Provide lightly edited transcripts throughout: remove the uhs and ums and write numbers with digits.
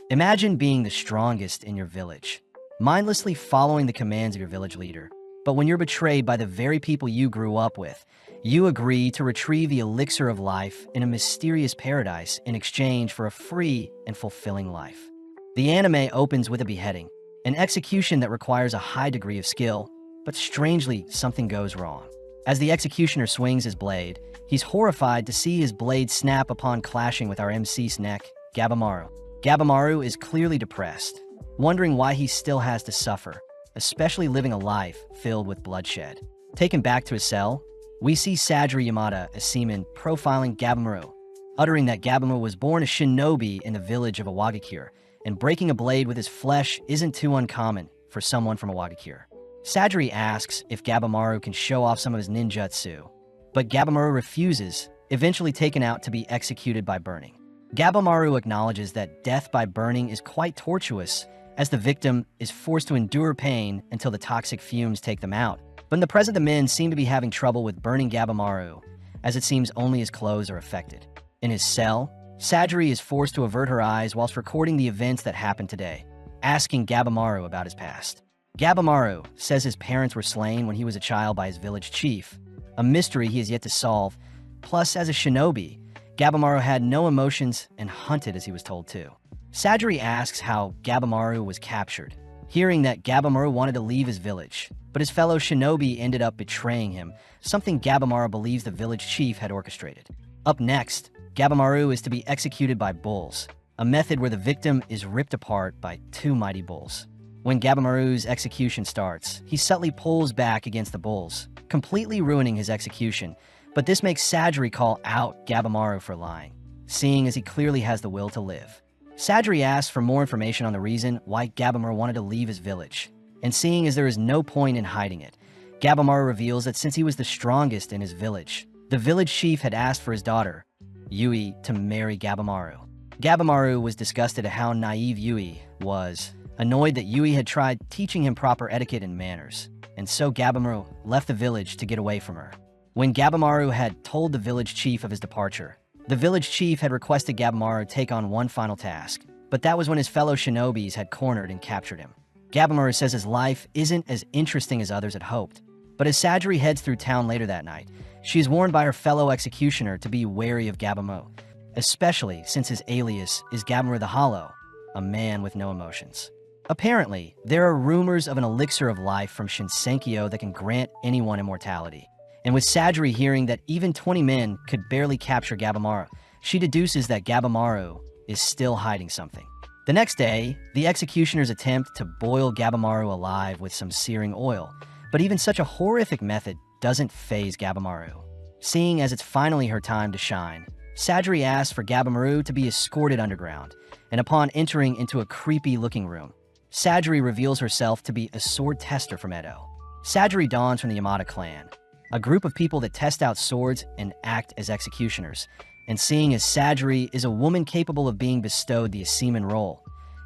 Imagine being the strongest in your village, mindlessly following the commands of your village leader. But when you're betrayed by the very people you grew up with, you agree to retrieve the elixir of life in a mysterious paradise in exchange for a free and fulfilling life. The anime opens with a beheading, an execution that requires a high degree of skill, but strangely, something goes wrong. As the executioner swings his blade, he's horrified to see his blade snap upon clashing with our MC's neck, Gabimaru. Gabimaru is clearly depressed, wondering why he still has to suffer, especially living a life filled with bloodshed. Taken back to his cell, we see Sajiri Yamada as Seaman profiling Gabimaru, uttering that Gabimaru was born a shinobi in the village of Awagakure, and breaking a blade with his flesh isn't too uncommon for someone from Awagakure. Sajiri asks if Gabimaru can show off some of his ninjutsu, but Gabimaru refuses, eventually taken out to be executed by burning. Gabimaru acknowledges that death by burning is quite tortuous, as the victim is forced to endure pain until the toxic fumes take them out. But in the present, the men seem to be having trouble with burning Gabimaru, as it seems only his clothes are affected. In his cell, Sajiri is forced to avert her eyes whilst recording the events that happened today, asking Gabimaru about his past. Gabimaru says his parents were slain when he was a child by his village chief, a mystery he has yet to solve. Plus, as a shinobi, Gabimaru had no emotions and hunted as he was told to. Sajiri asks how Gabimaru was captured, hearing that Gabimaru wanted to leave his village, but his fellow shinobi ended up betraying him, something Gabimaru believes the village chief had orchestrated. Up next, Gabimaru is to be executed by bulls, a method where the victim is ripped apart by two mighty bulls. When Gabimaru's execution starts, he subtly pulls back against the bulls, completely ruining his execution, but this makes Sajiri call out Gabimaru for lying, seeing as he clearly has the will to live. Sajiri asks for more information on the reason why Gabimaru wanted to leave his village, and seeing as there is no point in hiding it, Gabimaru reveals that since he was the strongest in his village, the village chief had asked for his daughter, Yui, to marry Gabimaru. Gabimaru was disgusted at how naive Yui was, annoyed that Yui had tried teaching him proper etiquette and manners, and so Gabimaru left the village to get away from her. When Gabimaru had told the village chief of his departure, the village chief had requested Gabimaru take on one final task, but that was when his fellow shinobis had cornered and captured him. Gabimaru says his life isn't as interesting as others had hoped, but as Sajiri heads through town later that night, she is warned by her fellow executioner to be wary of Gabimaru, especially since his alias is Gabimaru the Hollow, a man with no emotions. Apparently, there are rumors of an elixir of life from Shinsenkyo that can grant anyone immortality. And with Sajiri hearing that even 20 men could barely capture Gabimaru, she deduces that Gabimaru is still hiding something. The next day, the executioners attempt to boil Gabimaru alive with some searing oil, but even such a horrific method doesn't faze Gabimaru. Seeing as it's finally her time to shine, Sajiri asks for Gabimaru to be escorted underground, and upon entering into a creepy-looking room, Sajiri reveals herself to be a sword tester from Edo. Sajiri dawns from the Yamada clan, a group of people that test out swords and act as executioners, and seeing as Sajiri is a woman capable of being bestowed the seaman role,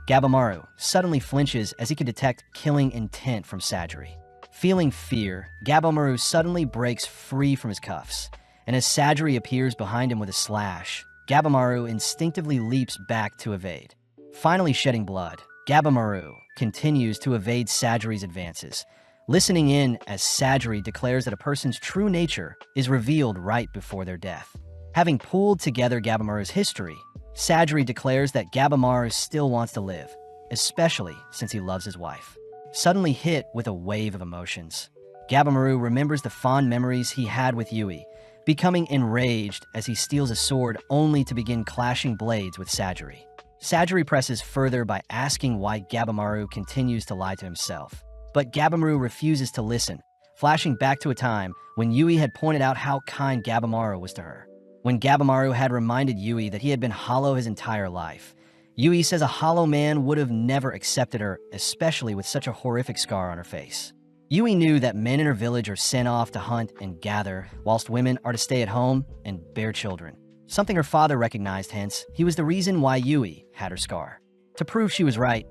Gabimaru suddenly flinches as he can detect killing intent from Sajiri. Feeling fear, Gabimaru suddenly breaks free from his cuffs, and as Sajiri appears behind him with a slash, Gabimaru instinctively leaps back to evade. Finally shedding blood, Gabimaru continues to evade Sajiri's advances, listening in as Sajiri declares that a person's true nature is revealed right before their death. Having pulled together Gabimaru's history, Sajiri declares that Gabimaru still wants to live, especially since he loves his wife. Suddenly hit with a wave of emotions, Gabimaru remembers the fond memories he had with Yui, becoming enraged as he steals a sword only to begin clashing blades with Sajiri. Sajiri presses further by asking why Gabimaru continues to lie to himself. But Gabimaru refuses to listen, flashing back to a time when Yui had pointed out how kind Gabimaru was to her. When Gabimaru had reminded Yui that he had been hollow his entire life, Yui says a hollow man would have never accepted her, especially with such a horrific scar on her face. Yui knew that men in her village are sent off to hunt and gather, whilst women are to stay at home and bear children. Something her father recognized, hence, he was the reason why Yui had her scar. To prove she was right,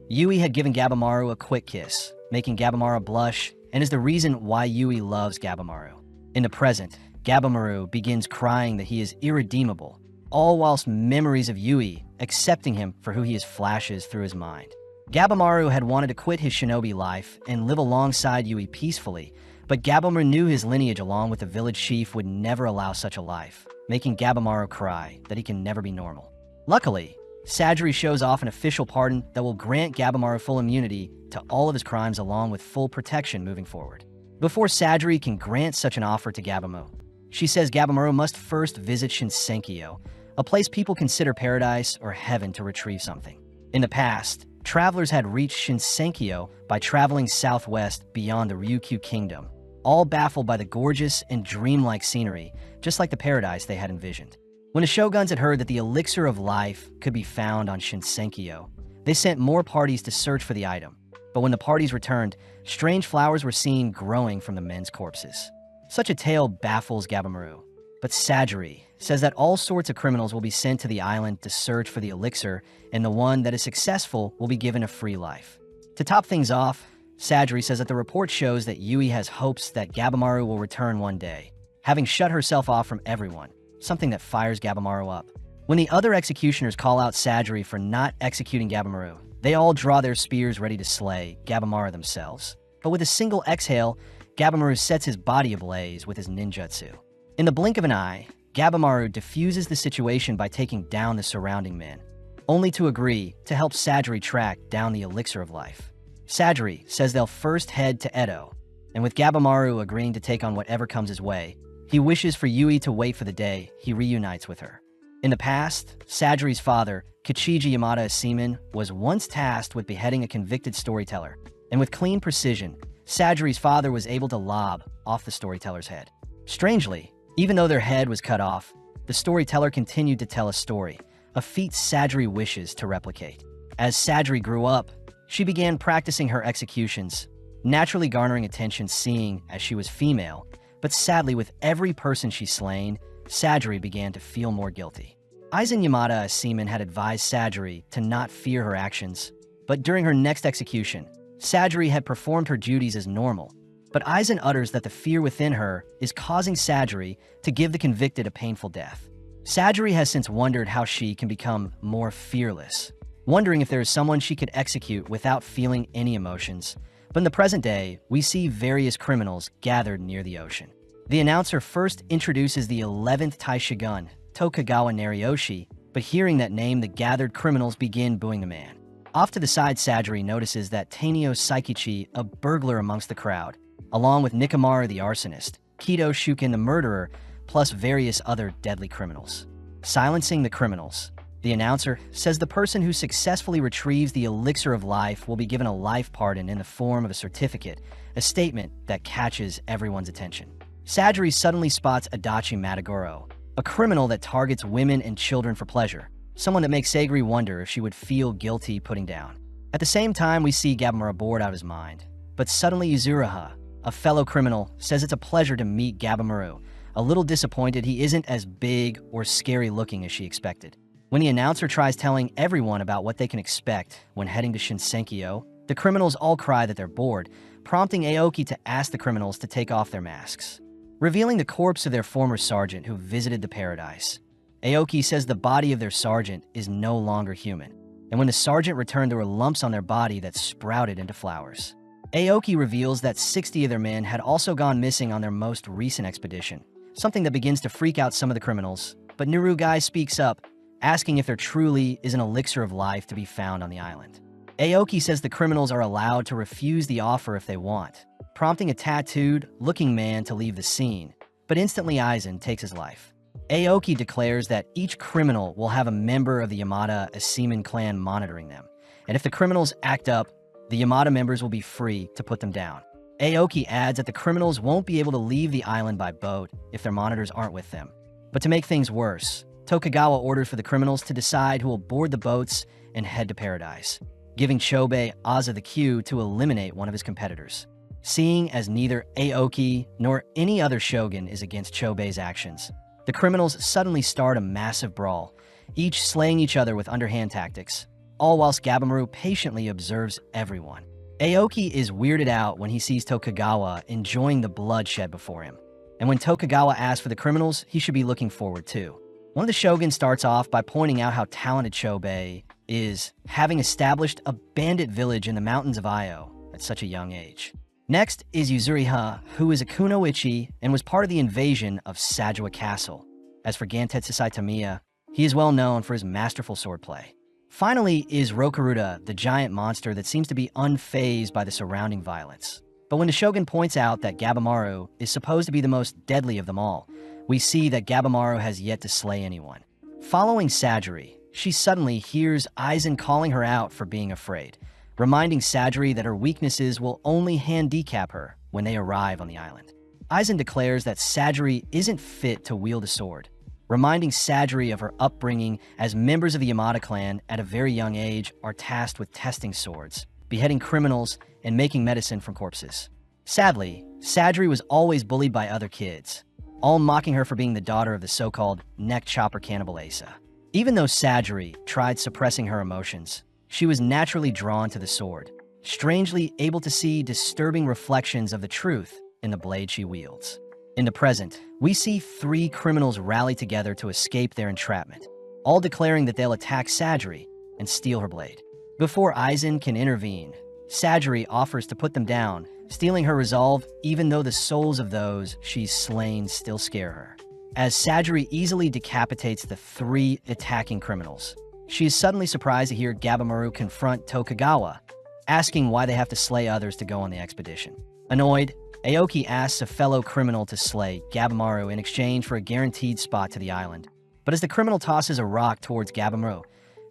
Yui had given Gabimaru a quick kiss, making Gabimaru blush, and is the reason why Yui loves Gabimaru. In the present, Gabimaru begins crying that he is irredeemable, all whilst memories of Yui accepting him for who he is flashes through his mind. Gabimaru had wanted to quit his shinobi life and live alongside Yui peacefully, but Gabimaru knew his lineage along with the village chief would never allow such a life, making Gabimaru cry that he can never be normal. Luckily, Sajiri shows off an official pardon that will grant Gabimaru full immunity to all of his crimes along with full protection moving forward. Before Sajiri can grant such an offer to Gabimaru, she says Gabimaru must first visit Shinsenkyo, a place people consider paradise or heaven to retrieve something. In the past, travelers had reached Shinsenkyo by traveling southwest beyond the Ryukyu Kingdom, all baffled by the gorgeous and dreamlike scenery, just like the paradise they had envisioned. When the shoguns had heard that the elixir of life could be found on Shinsenkyo, they sent more parties to search for the item. But when the parties returned, strange flowers were seen growing from the men's corpses. Such a tale baffles Gabimaru, but Sajiri says that all sorts of criminals will be sent to the island to search for the elixir, and the one that is successful will be given a free life. To top things off, Sajiri says that the report shows that Yui has hopes that Gabimaru will return one day, having shut herself off from everyone, something that fires Gabimaru up. When the other executioners call out Sajiri for not executing Gabimaru, they all draw their spears ready to slay Gabimaru themselves. But with a single exhale, Gabimaru sets his body ablaze with his ninjutsu. In the blink of an eye, Gabimaru diffuses the situation by taking down the surrounding men, only to agree to help Sajiri track down the elixir of life. Sajiri says they'll first head to Edo, and with Gabimaru agreeing to take on whatever comes his way, he wishes for Yui to wait for the day he reunites with her. In the past, Sajiri's father, Kichiji Yamada Seaman, was once tasked with beheading a convicted storyteller, and with clean precision, Sajiri's father was able to lob off the storyteller's head. Strangely, even though their head was cut off, the storyteller continued to tell a story, a feat Sajiri wishes to replicate. As Sajiri grew up, she began practicing her executions, naturally garnering attention seeing as she was female, but sadly with every person she slain, Sajiri began to feel more guilty. Aizen Yamada as Seaman had advised Sajiri to not fear her actions, but during her next execution, Sajiri had performed her duties as normal, but Aizen utters that the fear within her is causing Sajiri to give the convicted a painful death. Sajiri has since wondered how she can become more fearless, wondering if there is someone she could execute without feeling any emotions. But in the present day, we see various criminals gathered near the ocean. The announcer first introduces the 11th Taishigun, Tokugawa Nariyoshi, but hearing that name, the gathered criminals begin booing the man. Off to the side, Sajiri notices that Tanio Saikichi, a burglar amongst the crowd, along with Nikimaru the arsonist, Kido Shuken the murderer, plus various other deadly criminals. Silencing the criminals, the announcer says the person who successfully retrieves the elixir of life will be given a life pardon in the form of a certificate, a statement that catches everyone's attention. Sajiri suddenly spots Adachi Matagoro, a criminal that targets women and children for pleasure, someone that makes Sagiri wonder if she would feel guilty putting down. At the same time, we see Gabimaru bored out of his mind, but suddenly Yuzuraha, a fellow criminal, says it's a pleasure to meet Gabimaru, a little disappointed he isn't as big or scary looking as she expected. When the announcer tries telling everyone about what they can expect when heading to Shinsenkyo, the criminals all cry that they're bored, prompting Aoki to ask the criminals to take off their masks, revealing the corpse of their former sergeant who visited the paradise. Aoki says the body of their sergeant is no longer human, and when the sergeant returned there were lumps on their body that sprouted into flowers. Aoki reveals that 60 of their men had also gone missing on their most recent expedition, something that begins to freak out some of the criminals, but Nirugai speaks up, asking if there truly is an elixir of life to be found on the island. Aoki says the criminals are allowed to refuse the offer if they want, prompting a tattooed-looking man to leave the scene, but instantly Aizen takes his life. Aoki declares that each criminal will have a member of the Yamada Seaman clan monitoring them, and if the criminals act up, the Yamada members will be free to put them down. Aoki adds that the criminals won't be able to leave the island by boat if their monitors aren't with them. But to make things worse, Tokugawa orders for the criminals to decide who will board the boats and head to paradise, giving Chobei Aza the cue to eliminate one of his competitors. Seeing as neither Aoki nor any other shogun is against Chobei's actions, the criminals suddenly start a massive brawl, each slaying each other with underhand tactics, all whilst Gabimaru patiently observes everyone. Aoki is weirded out when he sees Tokugawa enjoying the bloodshed before him, and when Tokugawa asks for the criminals, he should be looking forward too. One of the shoguns starts off by pointing out how talented Chobei is, having established a bandit village in the mountains of Io at such a young age. Next is Yuzuriha, who is a kunoichi and was part of the invasion of Sajua Castle. As for Gantetsu Saitamiya, he is well known for his masterful swordplay. Finally is Rokuruda, the giant monster that seems to be unfazed by the surrounding violence. But when the shogun points out that Gabimaru is supposed to be the most deadly of them all, we see that Gabimaru has yet to slay anyone. Following Sajiri, she suddenly hears Aizen calling her out for being afraid, reminding Sajiri that her weaknesses will only handicap her when they arrive on the island. Aizen declares that Sajiri isn't fit to wield a sword, reminding Sajiri of her upbringing as members of the Yamada clan at a very young age are tasked with testing swords, beheading criminals, and making medicine from corpses. Sadly, Sajiri was always bullied by other kids, all mocking her for being the daughter of the so-called neck chopper cannibal Asa. Even though Sajiri tried suppressing her emotions, she was naturally drawn to the sword, strangely able to see disturbing reflections of the truth in the blade she wields. In the present, we see 3 criminals rally together to escape their entrapment, all declaring that they'll attack Sajiri and steal her blade. Before Aizen can intervene, Sajiri offers to put them down, stealing her resolve even though the souls of those she's slain still scare her. As Sajiri easily decapitates the 3 attacking criminals, she is suddenly surprised to hear Gabimaru confront Tokugawa, asking why they have to slay others to go on the expedition. Annoyed, Aoki asks a fellow criminal to slay Gabimaru in exchange for a guaranteed spot to the island. But as the criminal tosses a rock towards Gabimaru,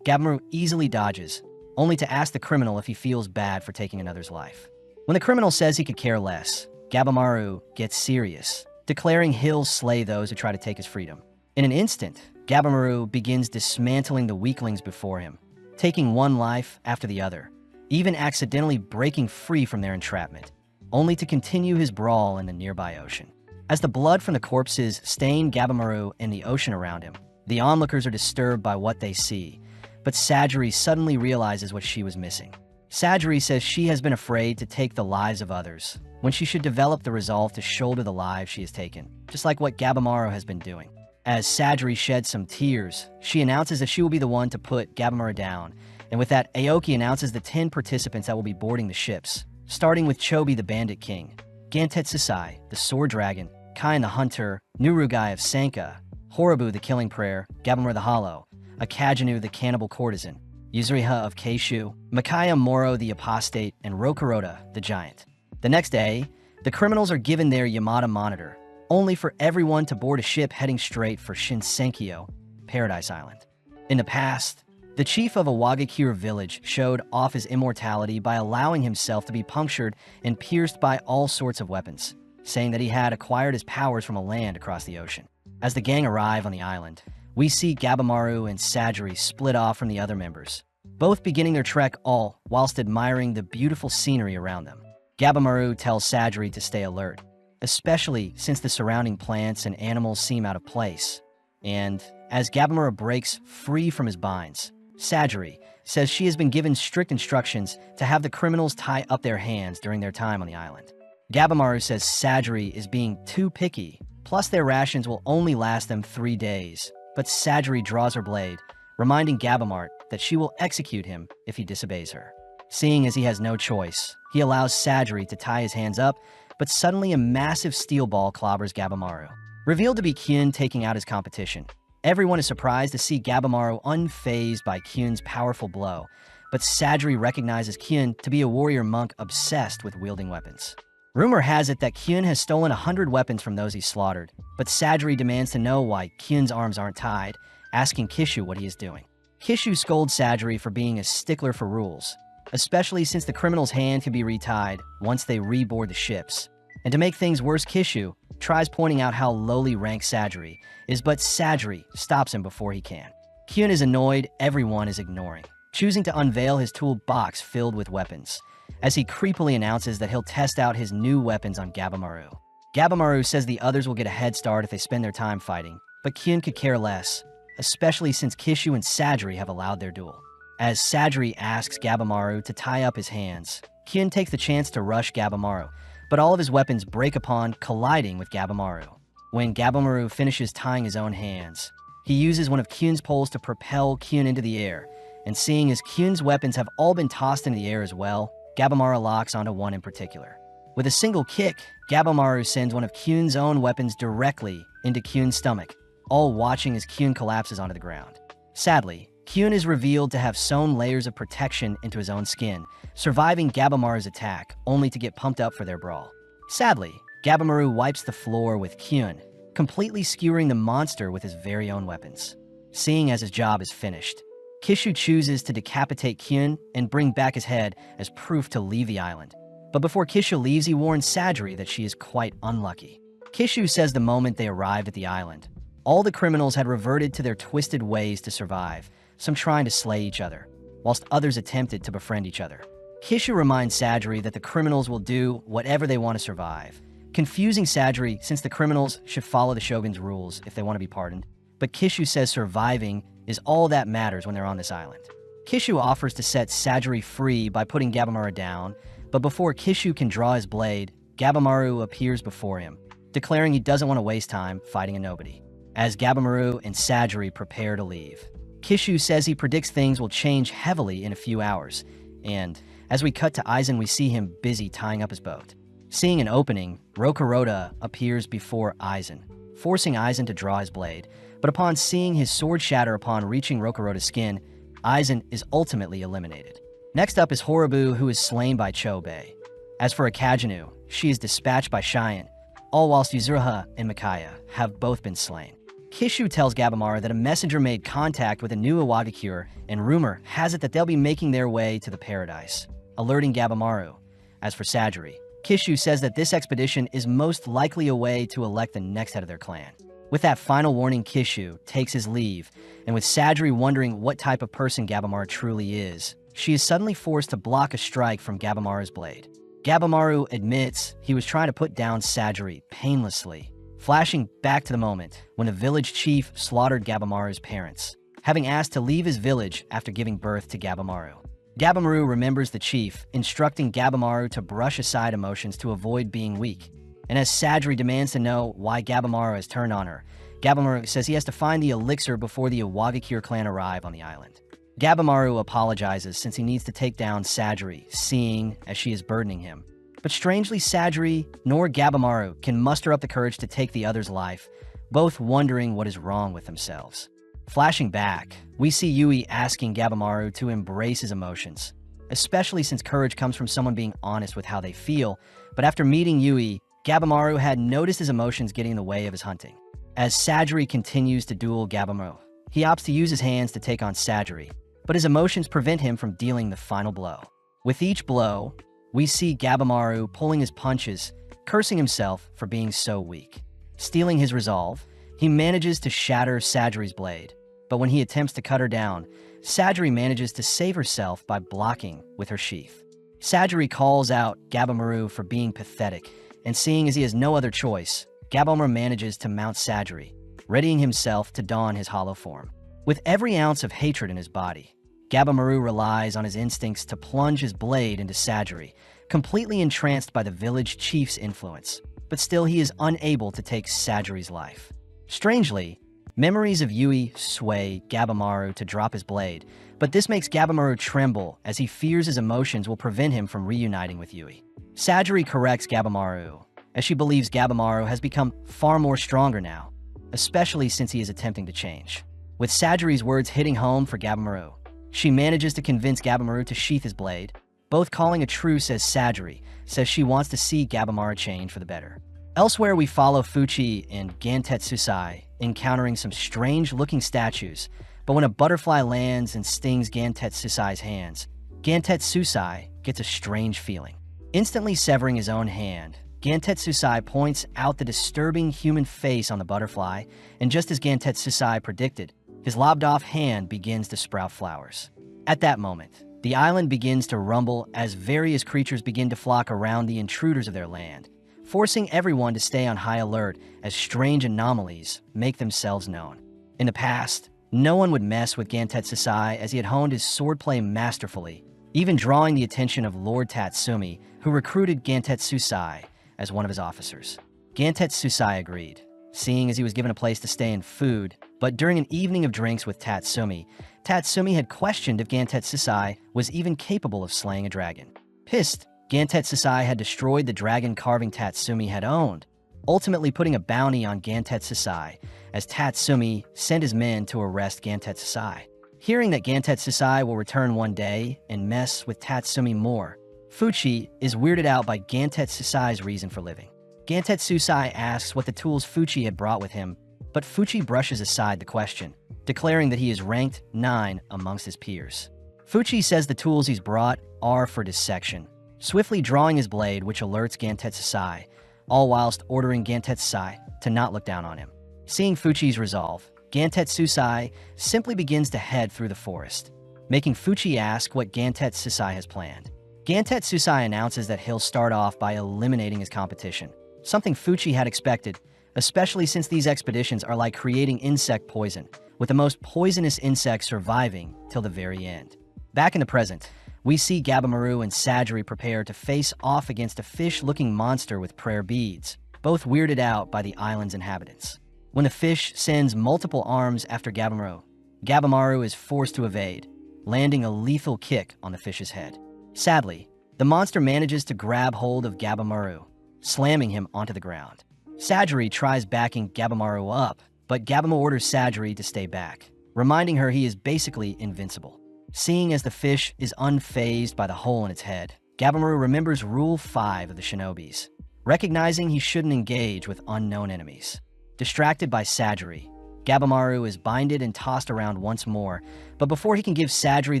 Gabimaru easily dodges, only to ask the criminal if he feels bad for taking another's life. When the criminal says he could care less, Gabimaru gets serious, declaring he'll slay those who try to take his freedom. In an instant, Gabimaru begins dismantling the weaklings before him, taking one life after the other, even accidentally breaking free from their entrapment, only to continue his brawl in the nearby ocean. As the blood from the corpses stain Gabimaru and the ocean around him, the onlookers are disturbed by what they see, but Sajiri suddenly realizes what she was missing. Sajiri says she has been afraid to take the lives of others, when she should develop the resolve to shoulder the lives she has taken, just like what Gabimaru has been doing. As Sajiri sheds some tears, she announces that she will be the one to put Gabimaru down, and with that, Aoki announces the 10 participants that will be boarding the ships, starting with Chobi the Bandit King, Gantetsu Sai, the Sword Dragon, Kain the Hunter, Nurugai of Sanka, Horobu the Killing Prayer, Gabimaru the Hollow, Akajinu the Cannibal Courtesan, Yuzuriha of Keishu, Makaya Moro the Apostate, and Rokuroda the Giant. The next day, the criminals are given their Yamada monitor, only for everyone to board a ship heading straight for Shinsenkyo, Paradise Island. In the past, the chief of a Wagakure village showed off his immortality by allowing himself to be punctured and pierced by all sorts of weapons, saying that he had acquired his powers from a land across the ocean. As the gang arrive on the island, we see Gabimaru and Sajiri split off from the other members, both beginning their trek all whilst admiring the beautiful scenery around them. Gabimaru tells Sajiri to stay alert, especially since the surrounding plants and animals seem out of place. And as Gabimaru breaks free from his binds, Sajiri says she has been given strict instructions to have the criminals tie up their hands during their time on the island. Gabimaru says Sajiri is being too picky, plus their rations will only last them 3 days, but Sajiri draws her blade, reminding Gabimaru that she will execute him if he disobeys her. Seeing as he has no choice, he allows Sajiri to tie his hands up, but suddenly a massive steel ball clobbers Gabimaru. Revealed to be Kyun taking out his competition, everyone is surprised to see Gabimaru unfazed by Kyun's powerful blow, but Sajiri recognizes Kyun to be a warrior monk obsessed with wielding weapons. Rumor has it that Kyun has stolen 100 weapons from those he slaughtered, but Sajiri demands to know why Kyun's arms aren't tied, asking Kishu what he is doing. Kishu scolds Sajiri for being a stickler for rules, especially since the criminal's hand can be retied once they reboard the ships. And to make things worse, Kishu tries pointing out how lowly ranked Sajiri is, but Sajiri stops him before he can. Kyun is annoyed everyone is ignoring, choosing to unveil his toolbox filled with weapons, as he creepily announces that he'll test out his new weapons on Gabimaru. Gabimaru says the others will get a head start if they spend their time fighting, but Kyun could care less, especially since Kishu and Sajiri have allowed their duel. As Sajiri asks Gabimaru to tie up his hands, Kyun takes the chance to rush Gabimaru, but all of his weapons break upon colliding with Gabimaru. When Gabimaru finishes tying his own hands, He uses one of Kyun's poles to propel Kyun into the air, and seeing as Kyun's weapons have all been tossed into the air as well, Gabimaru locks onto one in particular. With a single kick, Gabimaru sends one of Kyun's own weapons directly into Kyun's stomach, all watching as Kyun collapses onto the ground. Sadly, Kyun is revealed to have sewn layers of protection into his own skin, surviving Gabimaru's attack, only to get pumped up for their brawl. Sadly, Gabimaru wipes the floor with Kyun, completely skewering the monster with his very own weapons. Seeing as his job is finished, Kishu chooses to decapitate Kyun and bring back his head as proof to leave the island. But before Kishu leaves, he warns Sajiri that she is quite unlucky. Kishu says the moment they arrived at the island, all the criminals had reverted to their twisted ways to survive, some trying to slay each other, whilst others attempted to befriend each other. Kishu reminds Sajiri that the criminals will do whatever they want to survive, confusing Sajiri since the criminals should follow the Shogun's rules if they want to be pardoned. But Kishu says surviving is all that matters when they're on this island. Kishu offers to set Sajiri free by putting Gabimaru down, but before Kishu can draw his blade, Gabimaru appears before him, declaring he doesn't want to waste time fighting a nobody. As Gabimaru and Sajiri prepare to leave, Kishu says he predicts things will change heavily in a few hours, and as we cut to Aizen, we see him busy tying up his boat. Seeing an opening, Rokuroda appears before Aizen, forcing Aizen to draw his blade, but upon seeing his sword shatter upon reaching Rokuroda's skin, Aizen is ultimately eliminated. Next up is Horobu, who is slain by Chobei. As for Akajinu, she is dispatched by Cheyenne, all whilst Yuzuriha and Mikaya have both been slain. Kishu tells Gabimaru that a messenger made contact with a new Iwagakure, and rumor has it that they'll be making their way to the paradise, alerting Gabimaru. As for Sajiri, Kishu says that this expedition is most likely a way to elect the next head of their clan. With that final warning, Kishu takes his leave, and with Sajiri wondering what type of person Gabimaru truly is, she is suddenly forced to block a strike from Gabimaru's blade. Gabimaru admits he was trying to put down Sajiri painlessly, flashing back to the moment when the village chief slaughtered Gabimaru's parents, having asked to leave his village after giving birth to Gabimaru. Gabimaru remembers the chief, instructing Gabimaru to brush aside emotions to avoid being weak. And as Sajiri demands to know why Gabimaru has turned on her, Gabimaru says he has to find the elixir before the Iwagakure clan arrive on the island. Gabimaru apologizes since he needs to take down Sajiri, seeing as she is burdening him. But strangely, Sajiri nor Gabimaru can muster up the courage to take the other's life, both wondering what is wrong with themselves. Flashing back, we see Yui asking Gabimaru to embrace his emotions, especially since courage comes from someone being honest with how they feel. But after meeting Yui, Gabimaru had noticed his emotions getting in the way of his hunting. As Sajiri continues to duel Gabimaru, he opts to use his hands to take on Sajiri, but his emotions prevent him from dealing the final blow. With each blow, we see Gabimaru pulling his punches, cursing himself for being so weak. Stealing his resolve, he manages to shatter Sajiri's blade, but when he attempts to cut her down, Sajiri manages to save herself by blocking with her sheath. Sajiri calls out Gabimaru for being pathetic, and seeing as he has no other choice, Gabimaru manages to mount Sajiri, readying himself to don his hollow form. With every ounce of hatred in his body, Gabimaru relies on his instincts to plunge his blade into Sajiri, completely entranced by the village chief's influence, but still he is unable to take Sajiri's life. Strangely, memories of Yui sway Gabimaru to drop his blade, but this makes Gabimaru tremble as he fears his emotions will prevent him from reuniting with Yui. Sajiri corrects Gabimaru, as she believes Gabimaru has become far more stronger now, especially since he is attempting to change. With Sajiri's words hitting home for Gabimaru, she manages to convince Gabimaru to sheath his blade, both calling a truce as Sajiri says she wants to see Gabimaru change for the better. Elsewhere, we follow Fuchi and Gantetsusai encountering some strange-looking statues, but when a butterfly lands and stings Gantetsusai's hands, Gantetsusai gets a strange feeling. Instantly severing his own hand, Gantetsusai points out the disturbing human face on the butterfly, and just as Gantetsusai predicted, his lobbed-off hand begins to sprout flowers. At that moment, the island begins to rumble as various creatures begin to flock around the intruders of their land, forcing everyone to stay on high alert as strange anomalies make themselves known. In the past, no one would mess with Gantetsusai as he had honed his swordplay masterfully, even drawing the attention of Lord Tatsumi, who recruited Gantetsusai as one of his officers. Gantetsusai agreed, seeing as he was given a place to stay and food. But during an evening of drinks with Tatsumi, Tatsumi had questioned if Gantet Sasai was even capable of slaying a dragon. Pissed, Gantet Sasai had destroyed the dragon carving Tatsumi had owned, ultimately putting a bounty on Gantet Sasai, as Tatsumi sent his men to arrest Gantet Sasai. Hearing that Gantet Sasai will return one day and mess with Tatsumi more, Fuchi is weirded out by Gantet Sasai's reason for living. Gantet Sasai asks what the tools Fuchi had brought with him, but Fuchi brushes aside the question, declaring that he is ranked 9 amongst his peers. Fuchi says the tools he's brought are for dissection, swiftly drawing his blade, which alerts Gantet Sasai, all whilst ordering Gantet Sasai to not look down on him. Seeing Fuchi's resolve, Gantet Sasai simply begins to head through the forest, making Fuchi ask what Gantet Sasai has planned. Gantet Sasai announces that he'll start off by eliminating his competition, something Fuchi had expected, especially since these expeditions are like creating insect poison, with the most poisonous insects surviving till the very end. Back in the present, we see Gabimaru and Sajiri prepare to face off against a fish-looking monster with prayer beads, both weirded out by the island's inhabitants. When the fish sends multiple arms after Gabimaru, Gabimaru is forced to evade, landing a lethal kick on the fish's head. Sadly, the monster manages to grab hold of Gabimaru, slamming him onto the ground. Sajiri tries backing Gabimaru up, but Gabimaru orders Sajiri to stay back, reminding her he is basically invincible. Seeing as the fish is unfazed by the hole in its head, Gabimaru remembers Rule 5 of the Shinobis, recognizing he shouldn't engage with unknown enemies. Distracted by Sajiri, Gabimaru is binded and tossed around once more, but before he can give Sajiri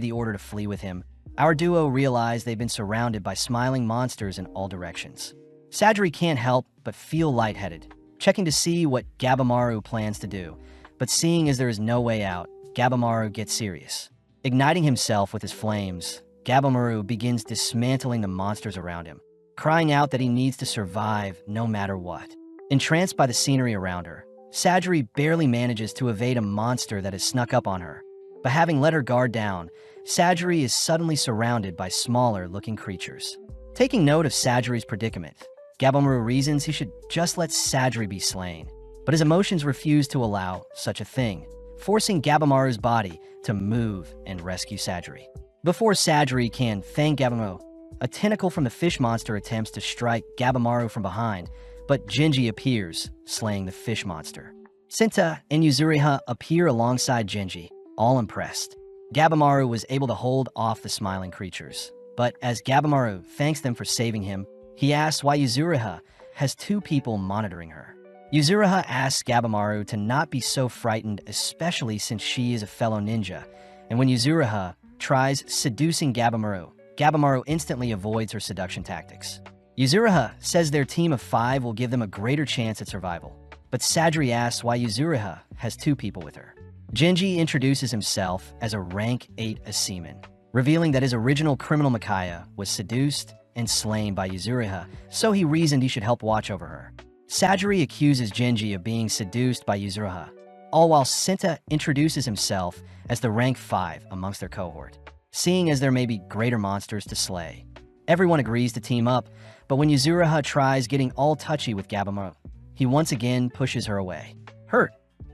the order to flee with him, our duo realize they've been surrounded by smiling monsters in all directions. Sajiri can't help but feel lightheaded, checking to see what Gabimaru plans to do, but seeing as there is no way out, Gabimaru gets serious. Igniting himself with his flames, Gabimaru begins dismantling the monsters around him, crying out that he needs to survive no matter what. Entranced by the scenery around her, Sajiri barely manages to evade a monster that has snuck up on her, but having let her guard down, Sajiri is suddenly surrounded by smaller-looking creatures. Taking note of Sajiri's predicament, Gabimaru reasons he should just let Sajiri be slain, but his emotions refuse to allow such a thing, forcing Gabimaru's body to move and rescue Sajiri. Before Sajiri can thank Gabimaru, a tentacle from the fish monster attempts to strike Gabimaru from behind, but Genji appears, slaying the fish monster. Senta and Yuzuriha appear alongside Genji, all impressed. Gabimaru was able to hold off the smiling creatures, but as Gabimaru thanks them for saving him, he asks why Yuzuriha has 2 people monitoring her. Yuzuriha asks Gabimaru to not be so frightened, especially since she is a fellow ninja, and when Yuzuriha tries seducing Gabimaru, Gabimaru instantly avoids her seduction tactics. Yuzuriha says their team of 5 will give them a greater chance at survival, but Sajiri asks why Yuzuriha has 2 people with her. Genji introduces himself as a rank 8 Asiman, revealing that his original criminal Mikaya was seduced and slain by Yuzuriha, so he reasoned he should help watch over her. Sajiri accuses Genji of being seduced by Yuzuriha, all while Senta introduces himself as the rank 5 amongst their cohort. Seeing as there may be greater monsters to slay, everyone agrees to team up, but when Yuzuriha tries getting all touchy with Gabimaru, he once again pushes her away. Hurt,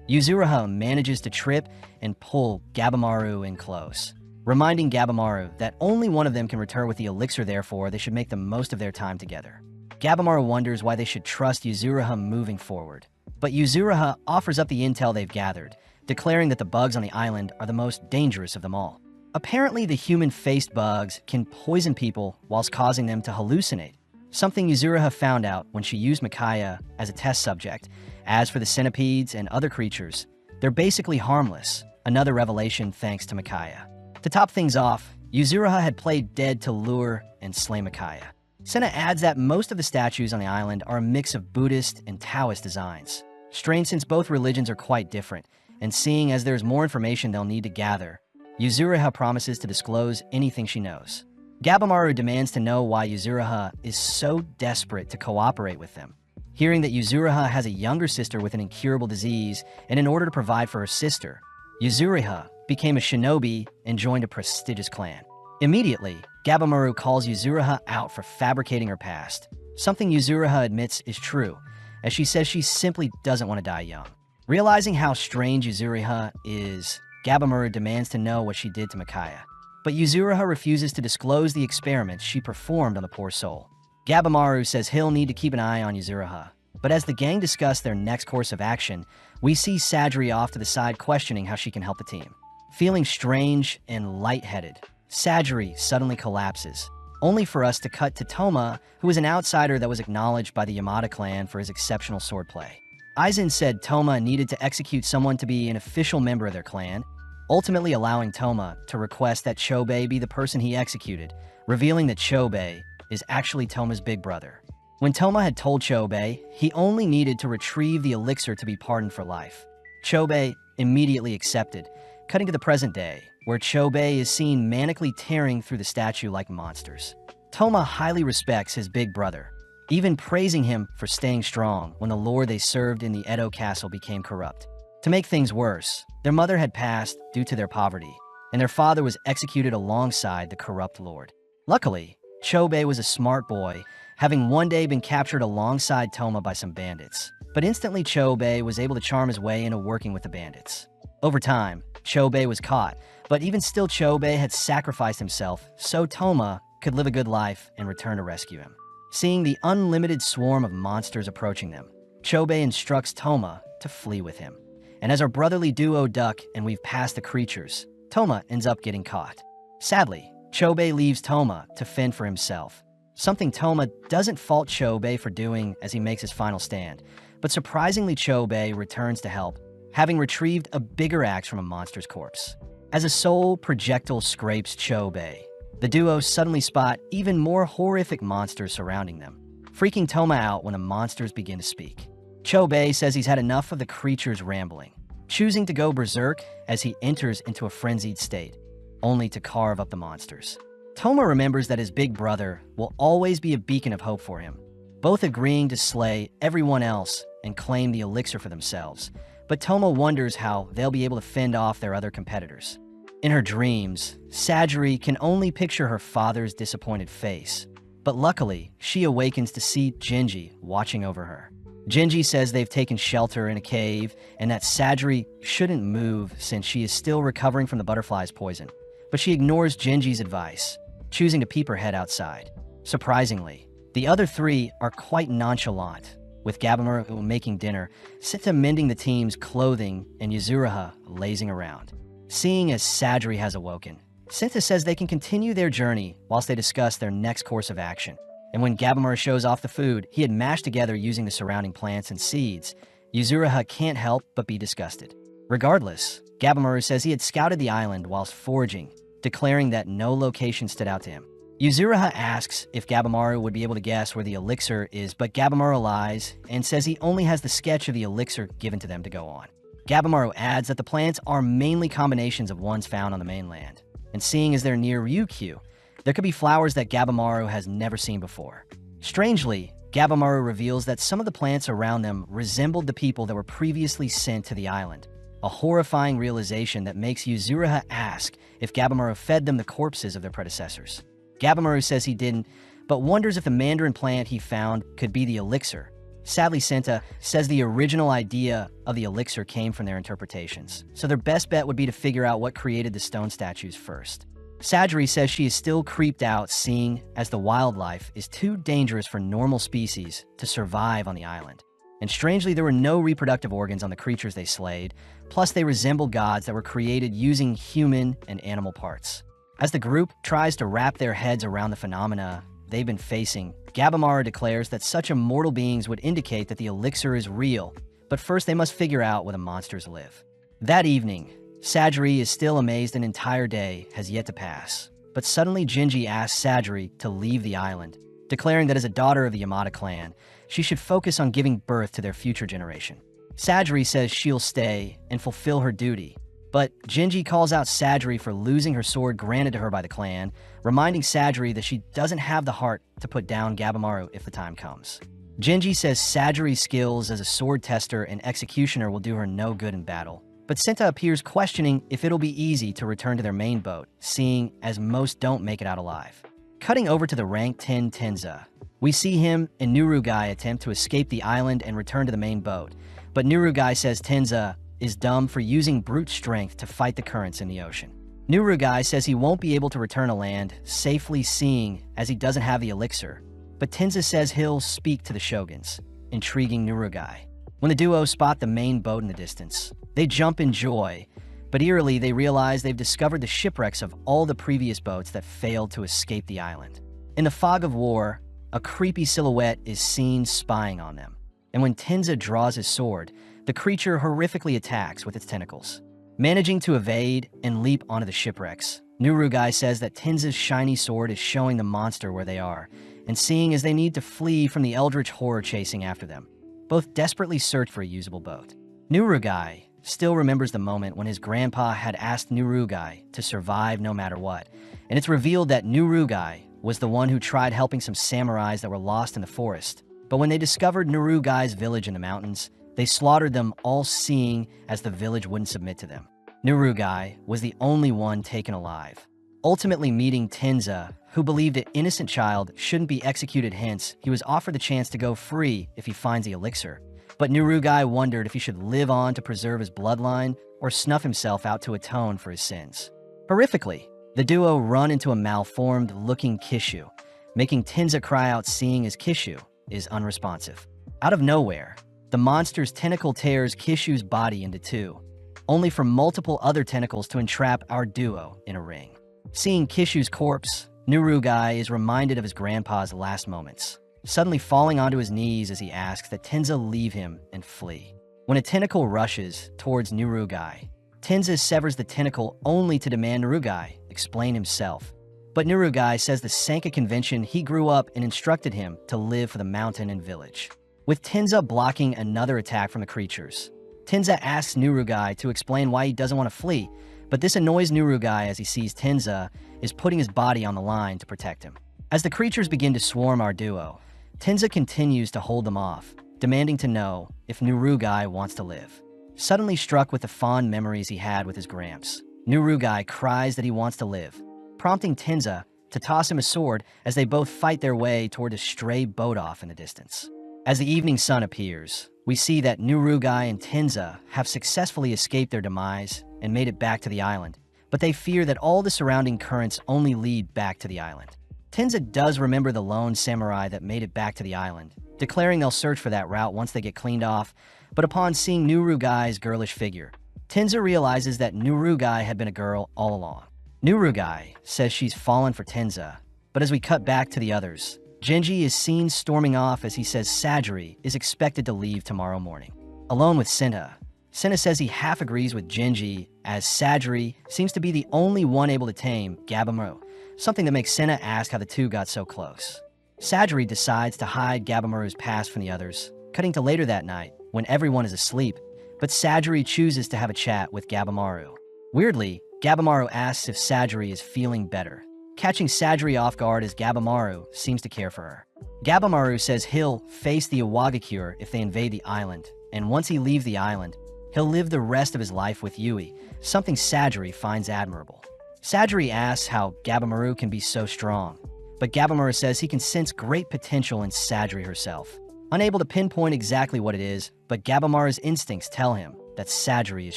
Yuzuriha manages to trip and pull Gabimaru in close, reminding Gabimaru that only one of them can return with the elixir, therefore they should make the most of their time together. Gabimaru wonders why they should trust Yuzuriha moving forward, but Yuzuriha offers up the intel they've gathered, declaring that the bugs on the island are the most dangerous of them all. Apparently, the human-faced bugs can poison people whilst causing them to hallucinate, something Yuzuriha found out when she used Mikaya as a test subject. As for the centipedes and other creatures, they're basically harmless, another revelation thanks to Mikaya. To top things off, Yuzuriha had played dead to lure and slay Mikaya. Senna adds that most of the statues on the island are a mix of Buddhist and Taoist designs, strange since both religions are quite different, and seeing as there's more information they'll need to gather, Yuzuriha promises to disclose anything she knows. Gabimaru demands to know why Yuzuriha is so desperate to cooperate with them. Hearing that Yuzuriha has a younger sister with an incurable disease, and in order to provide for her sister, Yuzuriha became a shinobi and joined a prestigious clan. Immediately, Gabimaru calls Yuzuriha out for fabricating her past, something Yuzuriha admits is true, as she says she simply doesn't want to die young. Realizing how strange Yuzuriha is, Gabimaru demands to know what she did to Micaiah. But Yuzuriha refuses to disclose the experiments she performed on the poor soul. Gabimaru says he'll need to keep an eye on Yuzuriha. But as the gang discuss their next course of action, we see Sadri off to the side questioning how she can help the team. Feeling strange and lightheaded, Sadri suddenly collapses, only for us to cut to Toma, who is an outsider that was acknowledged by the Yamada clan for his exceptional swordplay. Aizen said Toma needed to execute someone to be an official member of their clan, ultimately allowing Toma to request that Chobei be the person he executed, revealing that Chobei is actually Toma's big brother. When Toma had told Chobei, he only needed to retrieve the elixir to be pardoned for life. Chobei immediately accepted, cutting to the present day, where Chobei is seen manically tearing through the statue like monsters. Toma highly respects his big brother, even praising him for staying strong when the lord they served in the Edo castle became corrupt. To make things worse, their mother had passed due to their poverty, and their father was executed alongside the corrupt lord. Luckily, Chobei was a smart boy, having one day been captured alongside Toma by some bandits. But instantly Chobei was able to charm his way into working with the bandits. Over time, Chobei was caught, but even still Chobei had sacrificed himself so Toma could live a good life and return to rescue him. Seeing the unlimited swarm of monsters approaching them, Chobei instructs Toma to flee with him. And as our brotherly duo duck and weave past the creatures, Toma ends up getting caught. Sadly, Chobei leaves Toma to fend for himself, something Toma doesn't fault Chobei for doing as he makes his final stand. But surprisingly, Chobei returns to help, having retrieved a bigger axe from a monster's corpse. As a soul projectile scrapes Chobei, the duo suddenly spot even more horrific monsters surrounding them, freaking Toma out when the monsters begin to speak. Chobei says he's had enough of the creatures rambling, choosing to go berserk as he enters into a frenzied state, only to carve up the monsters. Toma remembers that his big brother will always be a beacon of hope for him, both agreeing to slay everyone else and claim the elixir for themselves. But Toma wonders how they'll be able to fend off their other competitors. In her dreams, Sadri can only picture her father's disappointed face, but luckily, she awakens to see Genji watching over her. Genji says they've taken shelter in a cave and that Sadri shouldn't move since she is still recovering from the butterfly's poison. But she ignores Genji's advice, choosing to peep her head outside. Surprisingly, the other three are quite nonchalant, with Gabimaru making dinner, Sita mending the team's clothing, and Yuzuriha lazing around. Seeing as Sadri has awoken, Sita says they can continue their journey whilst they discuss their next course of action. And when Gabimaru shows off the food he had mashed together using the surrounding plants and seeds, Yuzuriha can't help but be disgusted. Regardless, Gabimaru says he had scouted the island whilst foraging, declaring that no location stood out to him. Yuzuriha asks if Gabimaru would be able to guess where the elixir is, but Gabimaru lies and says he only has the sketch of the elixir given to them to go on. Gabimaru adds that the plants are mainly combinations of ones found on the mainland, and seeing as they're near Ryukyu, there could be flowers that Gabimaru has never seen before. Strangely, Gabimaru reveals that some of the plants around them resembled the people that were previously sent to the island, a horrifying realization that makes Yuzuriha ask if Gabimaru fed them the corpses of their predecessors. Gabimaru says he didn't, but wonders if the mandarin plant he found could be the elixir. Sadly, Senta says the original idea of the elixir came from their interpretations, so their best bet would be to figure out what created the stone statues first. Sadri says she is still creeped out seeing as the wildlife is too dangerous for normal species to survive on the island. And strangely, there were no reproductive organs on the creatures they slayed, plus they resembled gods that were created using human and animal parts. As the group tries to wrap their heads around the phenomena they've been facing, Gabimaru declares that such immortal beings would indicate that the elixir is real, but first they must figure out where the monsters live. That evening, Sadri is still amazed an entire day has yet to pass, but suddenly Genji asks Sadri to leave the island, declaring that as a daughter of the Yamada clan, she should focus on giving birth to their future generation. Sadri says she'll stay and fulfill her duty, but Genji calls out Sadri for losing her sword granted to her by the clan, reminding Sadri that she doesn't have the heart to put down Gabimaru if the time comes. Genji says Sadri's skills as a sword tester and executioner will do her no good in battle, but Senta appears questioning if it'll be easy to return to their main boat, seeing as most don't make it out alive. Cutting over to the rank 10 Tenza, We see him and Nurugai attempt to escape the island and return to the main boat, but Nurugai says Tenza is dumb for using brute strength to fight the currents in the ocean. Nurugai says he won't be able to return to land safely, seeing as he doesn't have the elixir, but Tenza says he'll speak to the shoguns, intriguing Nurugai. When the duo spot the main boat in the distance, they jump in joy, but eerily they realize they've discovered the shipwrecks of all the previous boats that failed to escape the island. In the fog of war, a creepy silhouette is seen spying on them, and when Tenza draws his sword, the creature horrifically attacks with its tentacles. Managing to evade and leap onto the shipwrecks, Nurugai says that Tenza's shiny sword is showing the monster where they are, and seeing as they need to flee from the eldritch horror chasing after them. Both desperately search for a usable boat. Nurugai still remembers the moment when his grandpa had asked Nurugai to survive no matter what, and it's revealed that Nurugai was the one who tried helping some samurais that were lost in the forest. But when they discovered Nurugai's village in the mountains, they slaughtered them, all seeing as the village wouldn't submit to them. Nurugai was the only one taken alive, ultimately meeting Tenza, who believed an innocent child shouldn't be executed, hence he was offered the chance to go free if he finds the elixir. But Nurugai wondered if he should live on to preserve his bloodline or snuff himself out to atone for his sins. Horrifically, the duo run into a malformed-looking Kishu, making Tenza cry out, seeing as Kishu is unresponsive. Out of nowhere, the monster's tentacle tears Kishu's body into two, only for multiple other tentacles to entrap our duo in a ring. Seeing Kishu's corpse, Nurugai is reminded of his grandpa's last moments, suddenly falling onto his knees as he asks that Tenza leave him and flee. When a tentacle rushes towards Nurugai, Tenza severs the tentacle only to demand Nurugai explain himself. But Nurugai says the Sanka convention he grew up and instructed him to live for the mountain and village. With Tenza blocking another attack from the creatures, Tenza asks Nurugai to explain why he doesn't want to flee, but this annoys Nurugai as he sees Tenza is putting his body on the line to protect him. As the creatures begin to swarm our duo, Tenza continues to hold them off, demanding to know if Nurugai wants to live. Suddenly struck with the fond memories he had with his gramps, Nurugai cries that he wants to live, prompting Tenza to toss him a sword as they both fight their way toward a stray boat off in the distance. As the evening sun appears, we see that Nurugai and Tenza have successfully escaped their demise and made it back to the island, but they fear that all the surrounding currents only lead back to the island. Tenza does remember the lone samurai that made it back to the island, declaring they'll search for that route once they get cleaned off, but upon seeing Nurugai's girlish figure, Tenza realizes that Nurugai had been a girl all along. Nurugai says she's fallen for Tenza, but as we cut back to the others, Genji is seen storming off as he says Sajiri is expected to leave tomorrow morning. Alone with Senna says he half agrees with Genji as Sajiri seems to be the only one able to tame Gabimaru, something that makes Senna ask how the two got so close. Sajiri decides to hide Gabimaru's past from the others, cutting to later that night when everyone is asleep, but Sajiri chooses to have a chat with Gabimaru. Weirdly, Gabimaru asks if Sajiri is feeling better, catching Sajiri off guard as Gabimaru seems to care for her. Gabimaru says he'll face the Iwagakure if they invade the island, and once he leaves the island, he'll live the rest of his life with Yui, something Sajiri finds admirable. Sajiri asks how Gabimaru can be so strong, but Gabimaru says he can sense great potential in Sajiri herself. Unable to pinpoint exactly what it is, but Gabimaru's instincts tell him that Sajiri is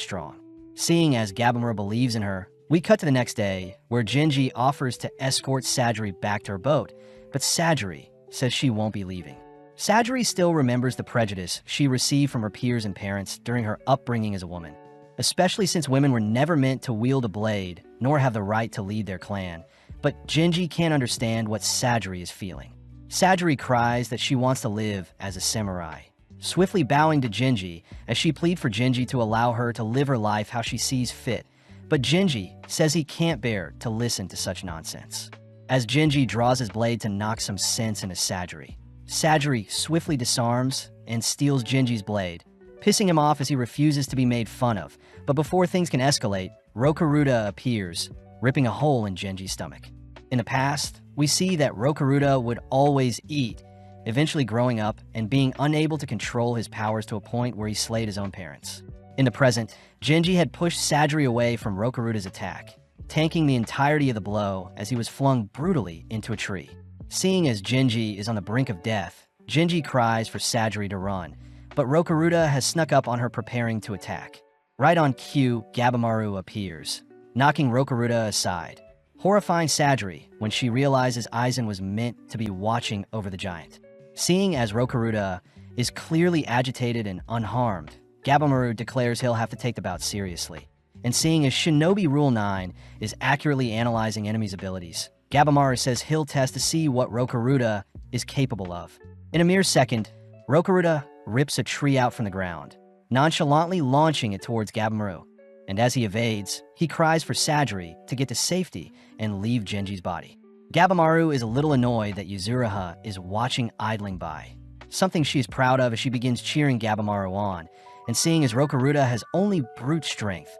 strong. Seeing as Gabimaru believes in her, we cut to the next day, where Genji offers to escort Sajiri back to her boat, but Sajiri says she won't be leaving. Sajiri still remembers the prejudice she received from her peers and parents during her upbringing as a woman, especially since women were never meant to wield a blade nor have the right to lead their clan. But Genji can't understand what Sajiri is feeling. Sajiri cries that she wants to live as a samurai, swiftly bowing to Genji as she pleads for Genji to allow her to live her life how she sees fit. But Genji says he can't bear to listen to such nonsense. As Genji draws his blade to knock some sense into Sajiri, Sajiri swiftly disarms and steals Genji's blade, pissing him off as he refuses to be made fun of. But before things can escalate, Rokuruda appears, ripping a hole in Genji's stomach. In the past, we see that Rokuruda would always eat, eventually growing up and being unable to control his powers to a point where he slayed his own parents. In the present, Genji had pushed Sajiri away from Rokuruda's attack, tanking the entirety of the blow as he was flung brutally into a tree. Seeing as Genji is on the brink of death, Genji cries for Sajiri to run, but Rokuruda has snuck up on her preparing to attack. Right on cue, Gabimaru appears, knocking Rokuruda aside, horrifying Sajiri when she realizes Aizen was meant to be watching over the giant. Seeing as Rokuruda is clearly agitated and unharmed, Gabimaru declares he'll have to take the bout seriously. And seeing as Shinobi Rule 9 is accurately analyzing enemies' abilities, Gabimaru says he'll test to see what Rokuruda is capable of. In a mere second, Rokuruda rips a tree out from the ground, nonchalantly launching it towards Gabimaru. And as he evades, he cries for Sajiri to get to safety and leave Genji's body. Gabimaru is a little annoyed that Yuzuriha is watching idling by, something she is proud of as she begins cheering Gabimaru on, and seeing as Rokuruda has only brute strength,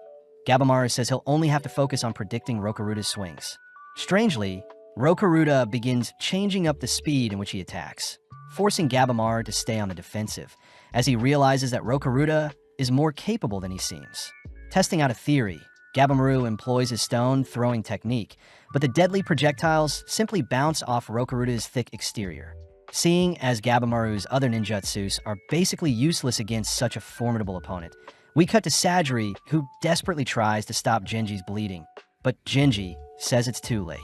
Gabimaru says he'll only have to focus on predicting Rokuruda's swings. Strangely, Rokuruda begins changing up the speed in which he attacks, forcing Gabimaru to stay on the defensive, as he realizes that Rokuruda is more capable than he seems. Testing out a theory, Gabimaru employs his stone-throwing technique, but the deadly projectiles simply bounce off Rokuruda's thick exterior. Seeing as Gabimaru's other ninjutsus are basically useless against such a formidable opponent, we cut to Sajiri, who desperately tries to stop Genji's bleeding, but Genji says it's too late.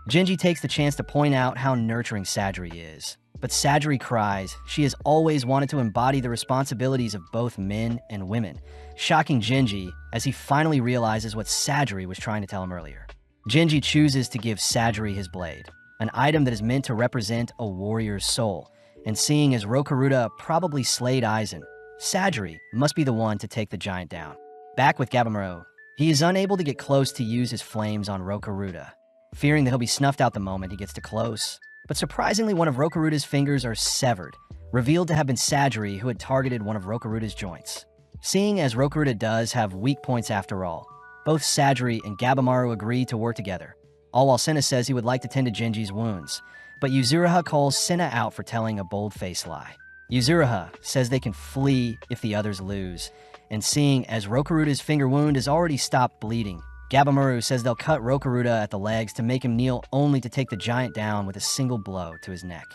Genji takes the chance to point out how nurturing Sajiri is, but Sajiri cries she has always wanted to embody the responsibilities of both men and women, shocking Genji as he finally realizes what Sajiri was trying to tell him earlier. Genji chooses to give Sajiri his blade, an item that is meant to represent a warrior's soul, and seeing as Rokuruda probably slayed Aizen, Sajiri must be the one to take the giant down. Back with Gabimaru, he is unable to get close to use his flames on Rokuruda, fearing that he'll be snuffed out the moment he gets too close. But surprisingly, one of Rokuruda's fingers are severed, revealed to have been Sajiri who had targeted one of Rokuruda's joints. Seeing as Rokuruda does have weak points after all, both Sajiri and Gabimaru agree to work together, all while Senna says he would like to tend to Genji's wounds, but Yuzuriha calls Senna out for telling a bold-faced lie. Yuzuriha says they can flee if the others lose, and seeing as Rokuruda's finger wound has already stopped bleeding, Gabimaru says they'll cut Rokuruda at the legs to make him kneel only to take the giant down with a single blow to his neck.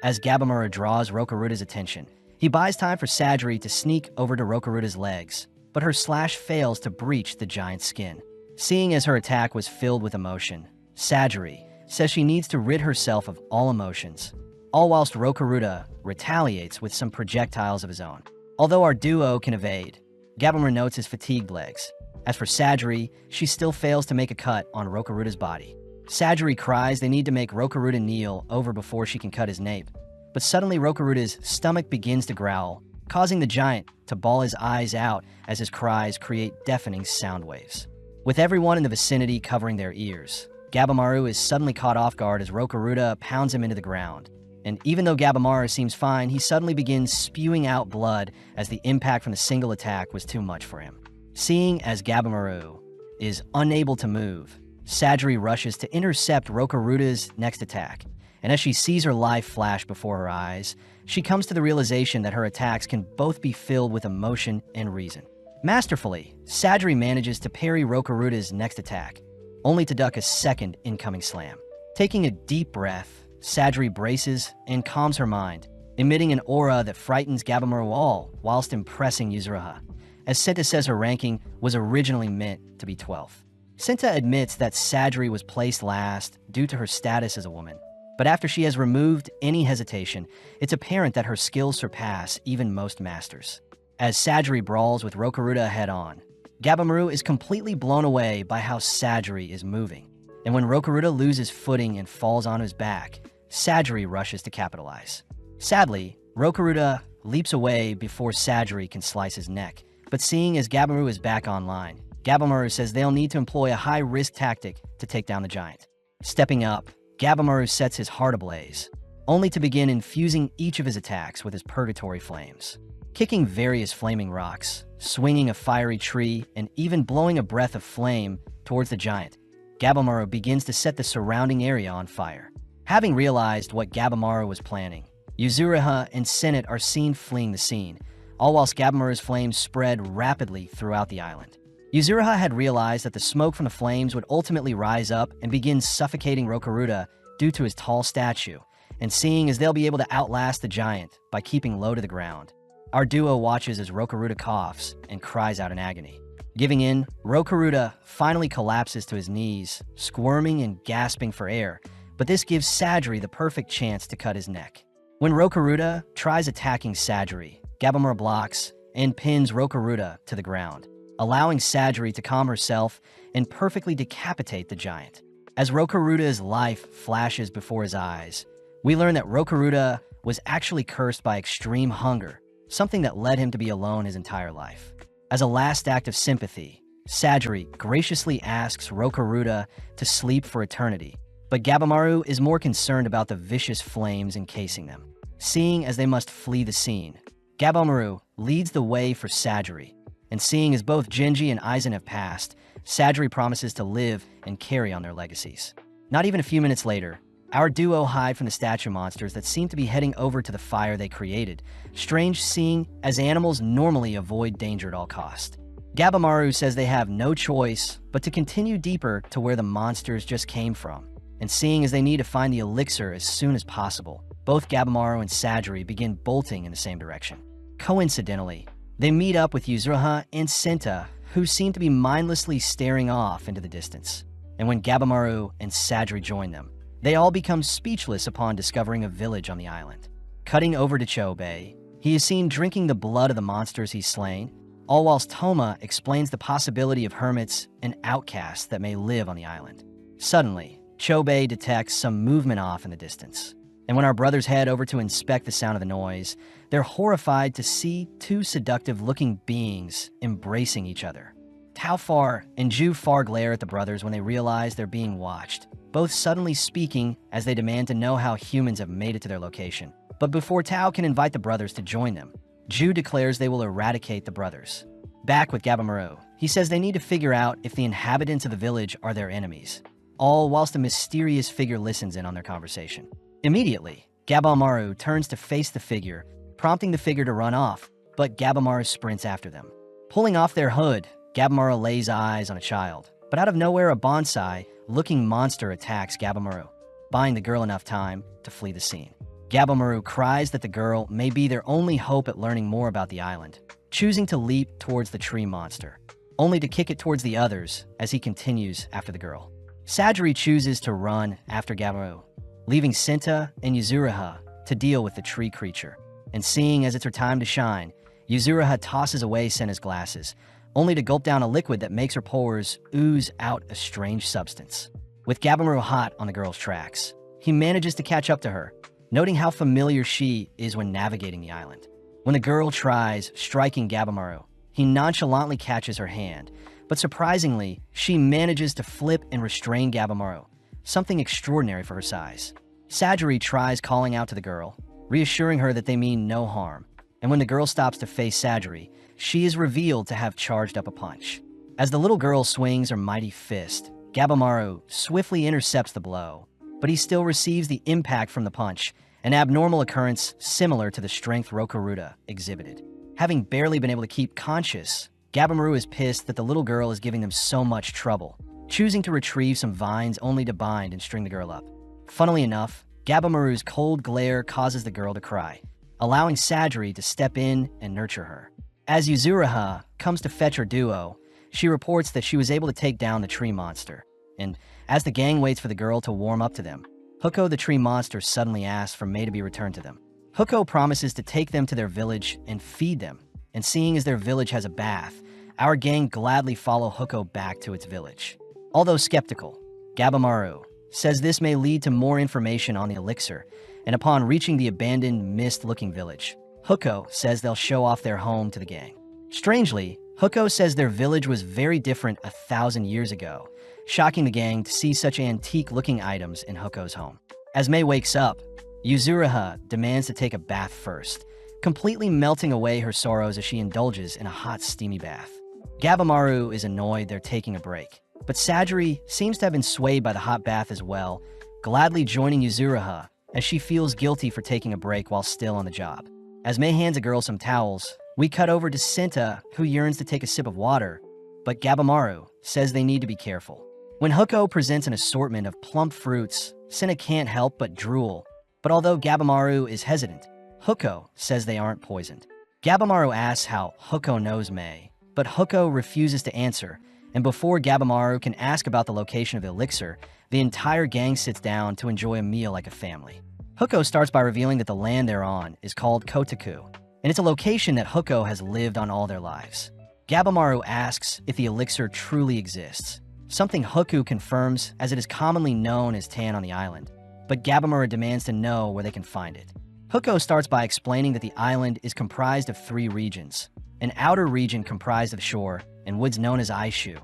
As Gabimaru draws Rokuruda's attention, he buys time for Sajiri to sneak over to Rokuruda's legs, but her slash fails to breach the giant's skin. Seeing as her attack was filled with emotion, Sajiri says she needs to rid herself of all emotions, all whilst Rokuruda retaliates with some projectiles of his own. Although our duo can evade, Gabimaru notes his fatigued legs. As for Sajiri, she still fails to make a cut on Rokuruda's body. Sajiri cries they need to make Rokuruda kneel over before she can cut his nape, but suddenly Rokuruda's stomach begins to growl, causing the giant to bawl his eyes out as his cries create deafening sound waves. With everyone in the vicinity covering their ears, Gabimaru is suddenly caught off guard as Rokuruda pounds him into the ground. And even though Gabimaru seems fine, he suddenly begins spewing out blood as the impact from the single attack was too much for him. Seeing as Gabimaru is unable to move, Sajiri rushes to intercept Rokuruda's next attack, and as she sees her life flash before her eyes, she comes to the realization that her attacks can both be filled with emotion and reason. Masterfully, Sajiri manages to parry Rokuruda's next attack, only to duck a second incoming slam. Taking a deep breath, Sajiri braces and calms her mind, emitting an aura that frightens Gabimaru all whilst impressing Yuzuriha, as Senta says her ranking was originally meant to be 12th. Senta admits that Sajiri was placed last due to her status as a woman, but after she has removed any hesitation, it's apparent that her skills surpass even most masters. As Sajiri brawls with Rokuruda head-on, Gabimaru is completely blown away by how Sajiri is moving, and when Rokuruda loses footing and falls on his back, Sajiri rushes to capitalize. Sadly, Rokuruda leaps away before Sajiri can slice his neck, but seeing as Gabimaru is back online, Gabimaru says they'll need to employ a high-risk tactic to take down the giant. Stepping up, Gabimaru sets his heart ablaze, only to begin infusing each of his attacks with his purgatory flames. Kicking various flaming rocks, swinging a fiery tree, and even blowing a breath of flame towards the giant, Gabimaru begins to set the surrounding area on fire. Having realized what Gabimaru was planning, Yuzuriha and Sennet are seen fleeing the scene, all whilst Gabimaru's flames spread rapidly throughout the island. Yuzuriha had realized that the smoke from the flames would ultimately rise up and begin suffocating Rokuruda due to his tall stature, and seeing as they'll be able to outlast the giant by keeping low to the ground. Our duo watches as Rokuruda coughs and cries out in agony. Giving in, Rokuruda finally collapses to his knees, squirming and gasping for air, but this gives Sajiri the perfect chance to cut his neck. When Rokuruda tries attacking Sajiri, Gabimaru blocks and pins Rokuruda to the ground, allowing Sajiri to calm herself and perfectly decapitate the giant. As Rokuruda's life flashes before his eyes, we learn that Rokuruda was actually cursed by extreme hunger, something that led him to be alone his entire life. As a last act of sympathy, Sajiri graciously asks Rokuruda to sleep for eternity, but Gabimaru is more concerned about the vicious flames encasing them. Seeing as they must flee the scene, Gabimaru leads the way for Sajiri, and seeing as both Genji and Aizen have passed, Sajiri promises to live and carry on their legacies. Not even a few minutes later, our duo hide from the statue monsters that seem to be heading over to the fire they created, strange seeing as animals normally avoid danger at all cost. Gabimaru says they have no choice but to continue deeper to where the monsters just came from, and seeing as they need to find the elixir as soon as possible, both Gabimaru and Sajiri begin bolting in the same direction. Coincidentally, they meet up with Yuzuriha and Senta, who seem to be mindlessly staring off into the distance. And when Gabimaru and Sajiri join them, they all become speechless upon discovering a village on the island. Cutting over to Chobei, he is seen drinking the blood of the monsters he's slain, all whilst Toma explains the possibility of hermits and outcasts that may live on the island. Suddenly, Chobei detects some movement off in the distance, and when our brothers head over to inspect the sound of the noise, they're horrified to see two seductive-looking beings embracing each other. Taofar and Ju-Far glare at the brothers when they realize they're being watched, both suddenly speaking as they demand to know how humans have made it to their location. But before Tao can invite the brothers to join them, Ju declares they will eradicate the brothers. Back with Gabimaru, he says they need to figure out if the inhabitants of the village are their enemies, all whilst a mysterious figure listens in on their conversation. Immediately, Gabimaru turns to face the figure, prompting the figure to run off, but Gabimaru sprints after them. Pulling off their hood, Gabimaru lays eyes on a child, but out of nowhere a bonsai-looking monster attacks Gabimaru, buying the girl enough time to flee the scene. Gabimaru cries that the girl may be their only hope at learning more about the island, choosing to leap towards the tree monster, only to kick it towards the others as he continues after the girl. Sajiri chooses to run after Gabimaru, leaving Senta and Yuzuriha to deal with the tree creature. And seeing as it's her time to shine, Yuzuriha tosses away Senta's glasses, only to gulp down a liquid that makes her pores ooze out a strange substance. With Gabimaru hot on the girl's tracks, he manages to catch up to her, noting how familiar she is when navigating the island. When the girl tries striking Gabimaru, he nonchalantly catches her hand, but surprisingly, she manages to flip and restrain Gabimaru, something extraordinary for her size. Sajiri tries calling out to the girl, reassuring her that they mean no harm, and when the girl stops to face Sajiri, she is revealed to have charged up a punch. As the little girl swings her mighty fist, Gabimaru swiftly intercepts the blow, but he still receives the impact from the punch, an abnormal occurrence similar to the strength Rokuruda exhibited. Having barely been able to keep conscious, Gabimaru is pissed that the little girl is giving them so much trouble, choosing to retrieve some vines only to bind and string the girl up. Funnily enough, Gabimaru's cold glare causes the girl to cry, allowing Sajiri to step in and nurture her. As Yuzuriha comes to fetch her duo, she reports that she was able to take down the tree monster, and as the gang waits for the girl to warm up to them, Huko the tree monster suddenly asks for Mei to be returned to them. Huko promises to take them to their village and feed them, and seeing as their village has a bath, our gang gladly follow Huko back to its village. Although skeptical, Gabimaru says this may lead to more information on the elixir, and upon reaching the abandoned, mist-looking village, Huko says they'll show off their home to the gang. Strangely, Huko says their village was very different 1,000 years ago, shocking the gang to see such antique-looking items in Huko's home. As Mei wakes up, Yuzuriha demands to take a bath first, completely melting away her sorrows as she indulges in a hot, steamy bath. Gabimaru is annoyed they're taking a break, but Sajiri seems to have been swayed by the hot bath as well, gladly joining Yuzuriha as she feels guilty for taking a break while still on the job. As Mei hands a girl some towels, we cut over to Senta, who yearns to take a sip of water, but Gabimaru says they need to be careful. When Huko presents an assortment of plump fruits, Senta can't help but drool, But although Gabimaru is hesitant, Huko says they aren't poisoned. Gabimaru asks how Huko knows Mei, but Huko refuses to answer, and before Gabimaru can ask about the location of Elixir, the entire gang sits down to enjoy a meal like a family. Huko starts by revealing that the land they're on is called Kotaku, and it's a location that Huko has lived on all their lives. Gabimaru asks if the elixir truly exists, something Huko confirms as it is commonly known as tan on the island, but Gabimaru demands to know where they can find it. Huko starts by explaining that the island is comprised of 3 regions, an outer region comprised of shore and woods known as Aishu,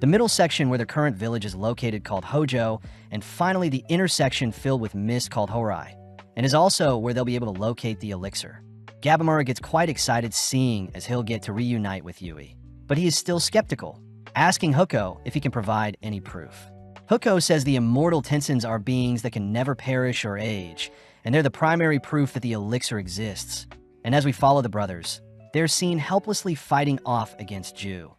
the middle section where the current village is located called Hojo, and finally the inner section filled with mist called Horai, and is also where they'll be able to locate the elixir. Gabimaru gets quite excited seeing as he'll get to reunite with Yui, but he is still skeptical, asking Huko if he can provide any proof. Huko says the immortal Tensins are beings that can never perish or age, and they're the primary proof that the elixir exists. And as we follow the brothers, they're seen helplessly fighting off against Ju,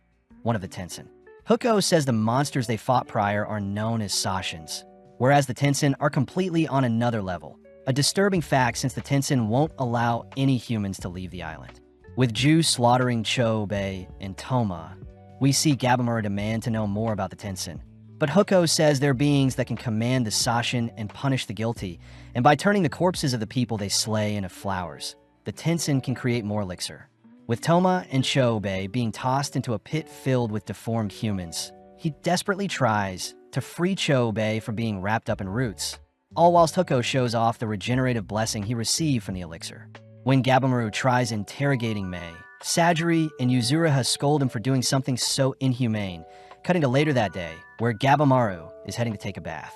one of the Tensin. Huko says the monsters they fought prior are known as Sashins, whereas the Tensin are completely on another level, a disturbing fact since the Tensin won't allow any humans to leave the island. With Ju slaughtering Chobe and Toma, we see Gabimaru demand to know more about the Tensin. But Huko says they're beings that can command the Sashin and punish the guilty, and by turning the corpses of the people they slay into flowers, the Tensin can create more elixir. With Toma and Chobe being tossed into a pit filled with deformed humans, he desperately tries to free Chobe from being wrapped up in roots, all whilst Huko shows off the regenerative blessing he received from the elixir. When Gabimaru tries interrogating Mei, Sajiri and Yuzuriha scold him for doing something so inhumane, cutting to later that day, where Gabimaru is heading to take a bath.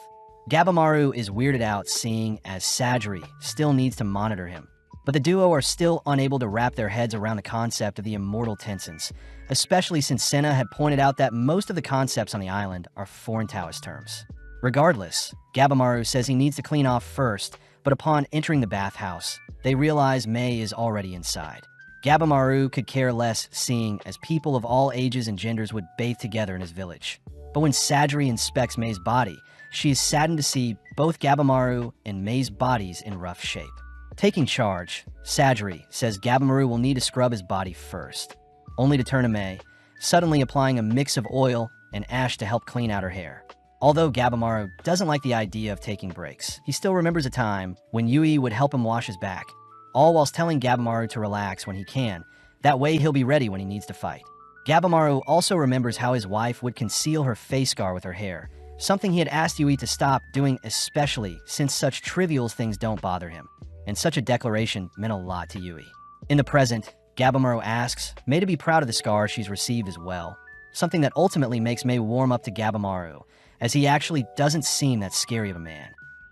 Gabimaru is weirded out seeing as Sajiri still needs to monitor him, but the duo are still unable to wrap their heads around the concept of the immortal Tensins, especially since Senna had pointed out that most of the concepts on the island are foreign Taoist terms. Regardless, Gabimaru says he needs to clean off first, but upon entering the bathhouse, they realize Mei is already inside. Gabimaru could care less seeing as people of all ages and genders would bathe together in his village. But when Sajiri inspects Mei's body, she is saddened to see both Gabimaru and Mei's bodies in rough shape. Taking charge, Sajiri says Gabimaru will need to scrub his body first, only to turn to Mei, suddenly applying a mix of oil and ash to help clean out her hair. Although Gabimaru doesn't like the idea of taking breaks, he still remembers a time when Yui would help him wash his back, all whilst telling Gabimaru to relax when he can, that way he'll be ready when he needs to fight. Gabimaru also remembers how his wife would conceal her face scar with her hair, something he had asked Yui to stop doing, especially since such trivial things don't bother him, and such a declaration meant a lot to Yui. In the present, Gabimaru asks Mei to be proud of the scar she's received as well, something that ultimately makes Mei warm up to Gabimaru, as he actually doesn't seem that scary of a man.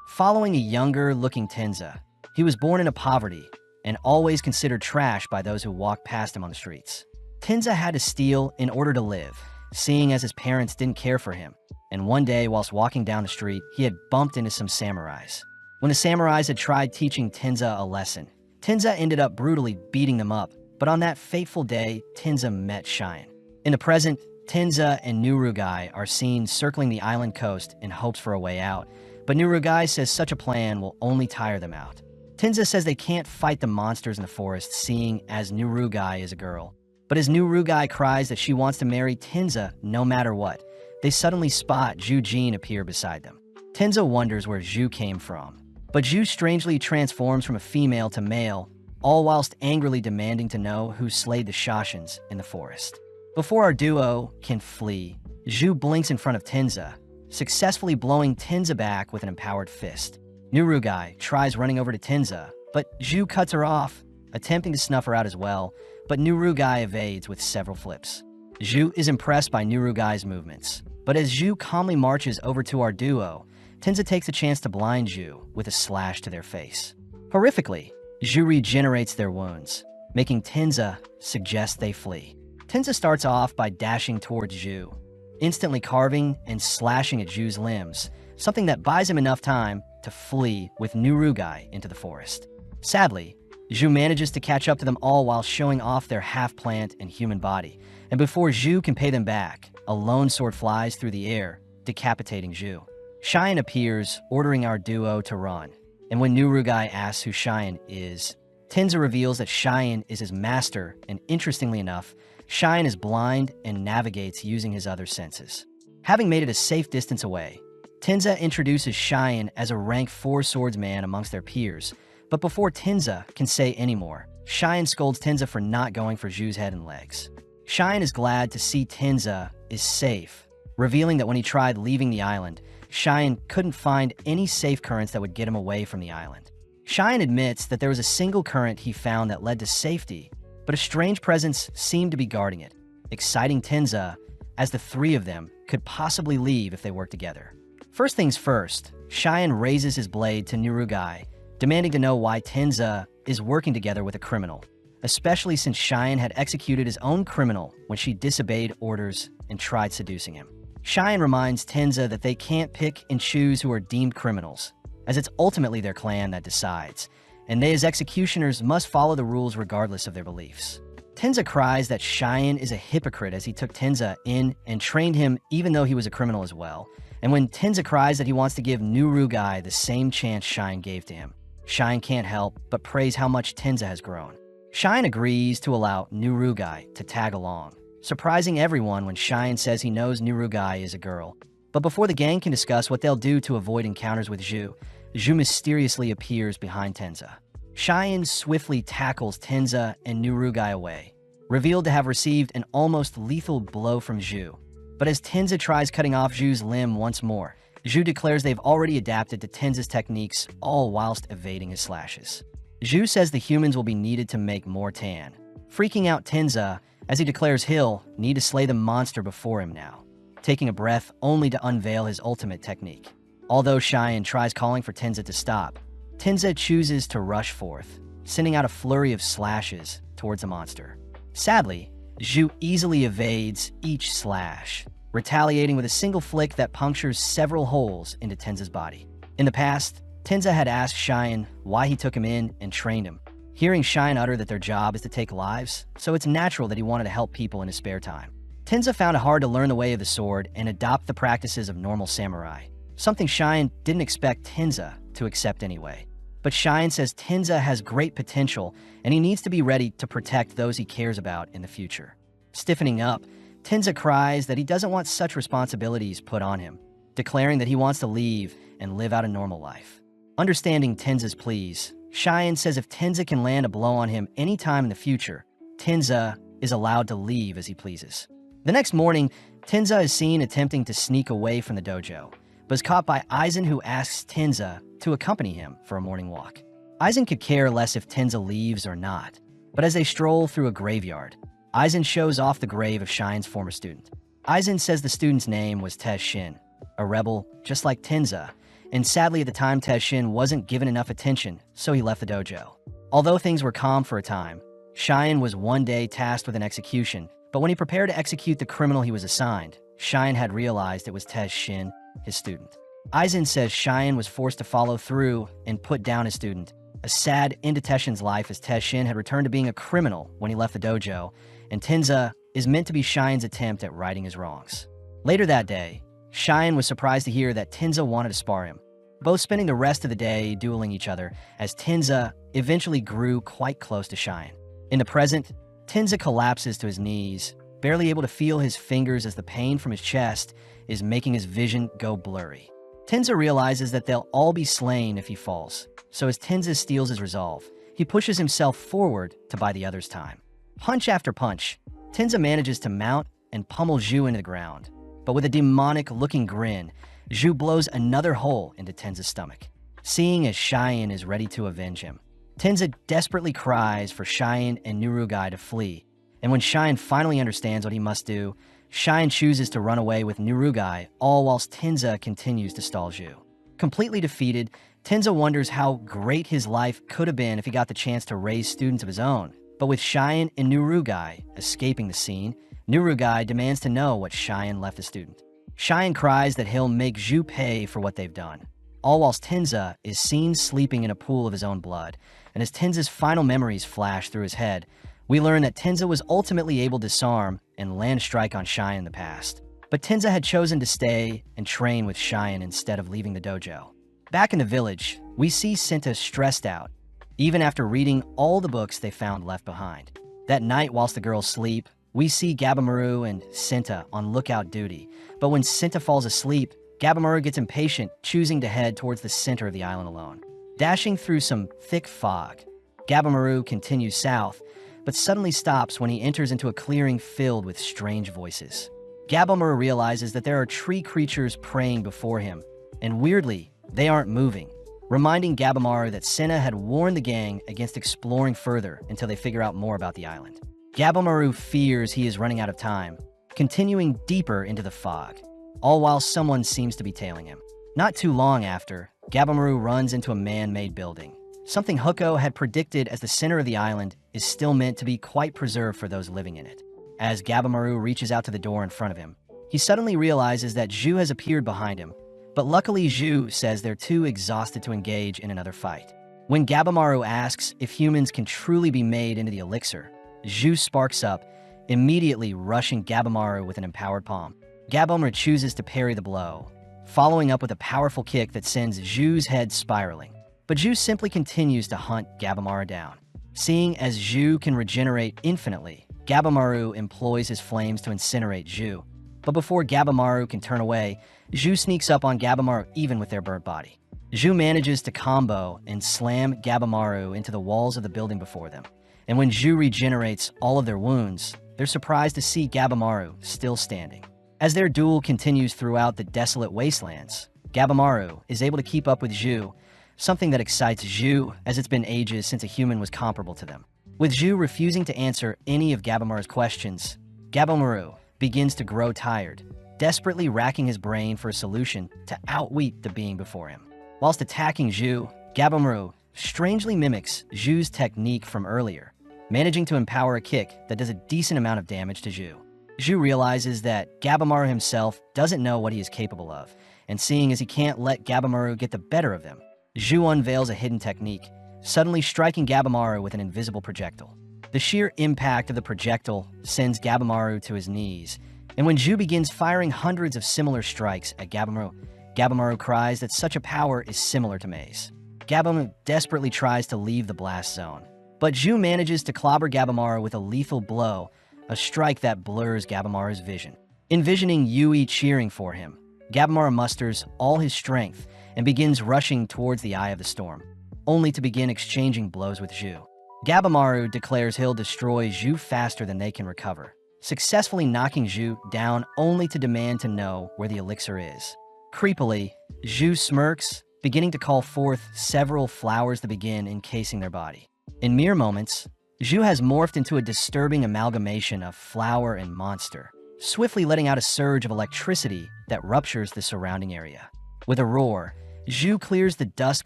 Following a younger-looking Tenza, he was born into poverty and always considered trash by those who walked past him on the streets. Tenza had to steal in order to live, seeing as his parents didn't care for him, and one day whilst walking down the street, he had bumped into some samurais. When the samurais had tried teaching Tenza a lesson, Tenza ended up brutally beating them up, but on that fateful day, Tenza met Cheyenne. In the present, Tenza and Nurugai are seen circling the island coast in hopes for a way out, but Nurugai says such a plan will only tire them out. Tenza says they can't fight the monsters in the forest, seeing as Nurugai is a girl. But as Nurugai cries that she wants to marry Tenza no matter what, they suddenly spot Zhu Jin appear beside them. Tenza wonders where Zhu came from, but Zhu strangely transforms from a female to male, all whilst angrily demanding to know who slayed the Shashins in the forest. Before our duo can flee, Zhu blinks in front of Tenza, successfully blowing Tenza back with an empowered fist. Nurugai tries running over to Tenza, but Zhu cuts her off, attempting to snuff her out as well, but Nurugai evades with several flips. Zhu is impressed by Nurugai's movements, but as Zhu calmly marches over to our duo, Tenza takes a chance to blind Zhu with a slash to their face. Horrifically, Zhu regenerates their wounds, making Tenza suggest they flee. Tenza starts off by dashing towards Zhu, instantly carving and slashing at Zhu's limbs, something that buys him enough time to flee with Nurugai into the forest. Sadly, Zhu manages to catch up to them all while showing off their half-plant and human body, and before Zhu can pay them back, a lone sword flies through the air, decapitating Zhu. Cheyenne appears, ordering our duo to run. And when Nurugai asks who Cheyenne is, Tenza reveals that Cheyenne is his master, and interestingly enough, Cheyenne is blind and navigates using his other senses. Having made it a safe distance away, Tenza introduces Cheyenne as a rank 4 swordsman amongst their peers, but before Tenza can say any more, Cheyenne scolds Tenza for not going for Zhu's head and legs. Cheyenne is glad to see Tenza is safe, revealing that when he tried leaving the island, Cheyenne couldn't find any safe currents that would get him away from the island. Cheyenne admits that there was a single current he found that led to safety, but a strange presence seemed to be guarding it, exciting Tenza as the three of them could possibly leave if they worked together. First things first, Cheyenne raises his blade to Nurugai, demanding to know why Tenza is working together with a criminal, especially since Cheyenne had executed his own criminal when she disobeyed orders and tried seducing him. Cheyenne reminds Tenza that they can't pick and choose who are deemed criminals, as it's ultimately their clan that decides, and they as executioners must follow the rules regardless of their beliefs. Tenza cries that Cheyenne is a hypocrite as he took Tenza in and trained him even though he was a criminal as well, and when Tenza cries that he wants to give Nurugai the same chance Cheyenne gave to him, Cheyenne can't help but praise how much Tenza has grown. Cheyenne agrees to allow Nurugai to tag along, surprising everyone when Cheyenne says he knows Nurugai is a girl. But before the gang can discuss what they'll do to avoid encounters with Zhu, Zhu mysteriously appears behind Tenza. Cheyenne swiftly tackles Tenza and Nurugai away, revealed to have received an almost lethal blow from Zhu. But as Tenza tries cutting off Zhu's limb once more, Zhu declares they've already adapted to Tenza's techniques, all whilst evading his slashes. Zhu says the humans will be needed to make more tan, freaking out Tenza as he declares he'll need to slay the monster before him now, taking a breath only to unveil his ultimate technique. Although Cheyenne tries calling for Tenza to stop, Tenza chooses to rush forth, sending out a flurry of slashes towards the monster. Sadly, Zhu easily evades each slash, retaliating with a single flick that punctures several holes into Tenza's body. In the past, Tenza had asked Cheyenne why he took him in and trained him, hearing Cheyenne utter that their job is to take lives, so it's natural that he wanted to help people in his spare time. Tenza found it hard to learn the way of the sword and adopt the practices of normal samurai, something Cheyenne didn't expect Tenza to accept anyway. But Cheyenne says Tenza has great potential and he needs to be ready to protect those he cares about in the future. Stiffening up, Tenza cries that he doesn't want such responsibilities put on him, declaring that he wants to leave and live out a normal life. Understanding Tenza's pleas, Cheyenne says if Tenza can land a blow on him anytime in the future, Tenza is allowed to leave as he pleases. The next morning, Tenza is seen attempting to sneak away from the dojo, but is caught by Aizen, who asks Tenza to accompany him for a morning walk. Aizen could care less if Tenza leaves or not, but as they stroll through a graveyard, Aizen shows off the grave of Cheyenne's former student. Aizen says the student's name was Tez Shin, a rebel just like Tenza, and sadly at the time Tez Shin wasn't given enough attention, so he left the dojo. Although things were calm for a time, Cheyenne was one day tasked with an execution, but when he prepared to execute the criminal he was assigned, Cheyenne had realized it was Tez Shin, his student. Aizen says Cheyenne was forced to follow through and put down his student, a sad end to Teshin's life as Tez Shin had returned to being a criminal when he left the dojo, and Tenza is meant to be Cheyenne's attempt at righting his wrongs. Later that day, Cheyenne was surprised to hear that Tenza wanted to spar him, both spending the rest of the day dueling each other as Tenza eventually grew quite close to Cheyenne. In the present, Tenza collapses to his knees, barely able to feel his fingers as the pain from his chest is making his vision go blurry. Tenza realizes that they'll all be slain if he falls, so as Tenza steals his resolve, he pushes himself forward to buy the others time. Punch after punch, Tenza manages to mount and pummel Zhu into the ground, but with a demonic-looking grin, Zhu blows another hole into Tenza's stomach. Seeing as Cheyenne is ready to avenge him, Tenza desperately cries for Cheyenne and Nurugai to flee, and when Cheyenne finally understands what he must do, Cheyenne chooses to run away with Nurugai, all whilst Tenza continues to stall Zhu. Completely defeated, Tenza wonders how great his life could have been if he got the chance to raise students of his own. But with Cheyenne and Nurugai escaping the scene, Nurugai demands to know what Cheyenne left the student. Cheyenne cries that he'll make Zhu pay for what they've done, all whilst Tenza is seen sleeping in a pool of his own blood, and as Tenza's final memories flash through his head, we learn that Tenza was ultimately able to disarm and land a strike on Cheyenne in the past. But Tenza had chosen to stay and train with Cheyenne instead of leaving the dojo. Back in the village, We see Sinta stressed out, even after reading all the books they found left behind. That night, whilst the girls sleep, we see Gabimaru and Sinta on lookout duty. But when Sinta falls asleep, Gabimaru gets impatient, choosing to head towards the center of the island alone. Dashing through some thick fog, Gabimaru continues south, but suddenly stops when he enters into a clearing filled with strange voices. Gabimaru realizes that there are tree creatures praying before him, and weirdly, they aren't moving, reminding Gabimaru that Senna had warned the gang against exploring further until they figure out more about the island. Gabimaru fears he is running out of time, continuing deeper into the fog, all while someone seems to be tailing him. Not too long after, Gabimaru runs into a man-made building. Something Huko had predicted as the center of the island is still meant to be quite preserved for those living in it. As Gabimaru reaches out to the door in front of him, he suddenly realizes that Zhu has appeared behind him, but luckily Zhu says they're too exhausted to engage in another fight. When Gabimaru asks if humans can truly be made into the elixir, Zhu sparks up, immediately rushing Gabimaru with an empowered palm. Gabimaru chooses to parry the blow, following up with a powerful kick that sends Zhu's head spiraling. But Zhu simply continues to hunt Gabimaru down. Seeing as Zhu can regenerate infinitely, Gabimaru employs his flames to incinerate Zhu. But before Gabimaru can turn away, Zhu sneaks up on Gabimaru even with their burnt body. Zhu manages to combo and slam Gabimaru into the walls of the building before them. And when Zhu regenerates all of their wounds, they're surprised to see Gabimaru still standing. As their duel continues throughout the desolate wastelands, Gabimaru is able to keep up with Zhu, something that excites Zhu as it's been ages since a human was comparable to them. With Zhu refusing to answer any of Gabimaru's questions, Gabimaru begins to grow tired, desperately racking his brain for a solution to outwit the being before him. Whilst attacking Zhu, Gabimaru strangely mimics Zhu's technique from earlier, managing to empower a kick that does a decent amount of damage to Zhu. Zhu realizes that Gabimaru himself doesn't know what he is capable of, and seeing as he can't let Gabimaru get the better of them, Zhu unveils a hidden technique, suddenly striking Gabimaru with an invisible projectile. The sheer impact of the projectile sends Gabimaru to his knees, and when Zhu begins firing hundreds of similar strikes at Gabimaru, Gabimaru cries that such a power is similar to Maze. Gabimaru desperately tries to leave the blast zone, but Zhu manages to clobber Gabimaru with a lethal blow, a strike that blurs Gabimaru's vision. Envisioning Yui cheering for him, Gabimaru musters all his strength and begins rushing towards the eye of the storm, only to begin exchanging blows with Zhu. Gabimaru declares he'll destroy Zhu faster than they can recover, successfully knocking Zhu down only to demand to know where the elixir is. Creepily, Zhu smirks, beginning to call forth several flowers to begin encasing their body. In mere moments, Zhu has morphed into a disturbing amalgamation of flower and monster, swiftly letting out a surge of electricity that ruptures the surrounding area. With a roar, Zhu clears the dust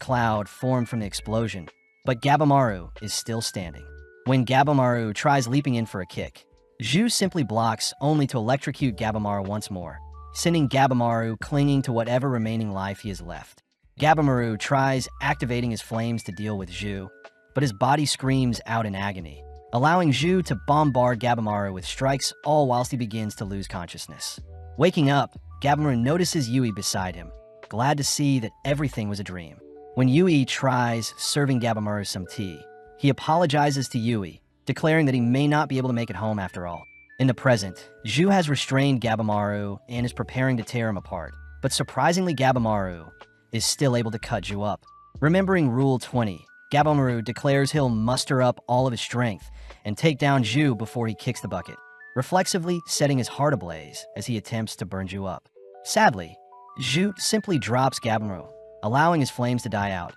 cloud formed from the explosion, but Gabimaru is still standing. When Gabimaru tries leaping in for a kick, Zhu simply blocks only to electrocute Gabimaru once more, sending Gabimaru clinging to whatever remaining life he has left. Gabimaru tries activating his flames to deal with Zhu, but his body screams out in agony, allowing Zhu to bombard Gabimaru with strikes all whilst he begins to lose consciousness. Waking up, Gabimaru notices Yui beside him, glad to see that everything was a dream. When Yui tries serving Gabimaru some tea, he apologizes to Yui, declaring that he may not be able to make it home after all. In the present, Zhu has restrained Gabimaru and is preparing to tear him apart, but surprisingly Gabimaru is still able to cut Zhu up. Remembering Rule 20, Gabimaru declares he'll muster up all of his strength and take down Zhu before he kicks the bucket, reflexively setting his heart ablaze as he attempts to burn Zhu up. Sadly, Zhu simply drops Gabimaru, allowing his flames to die out,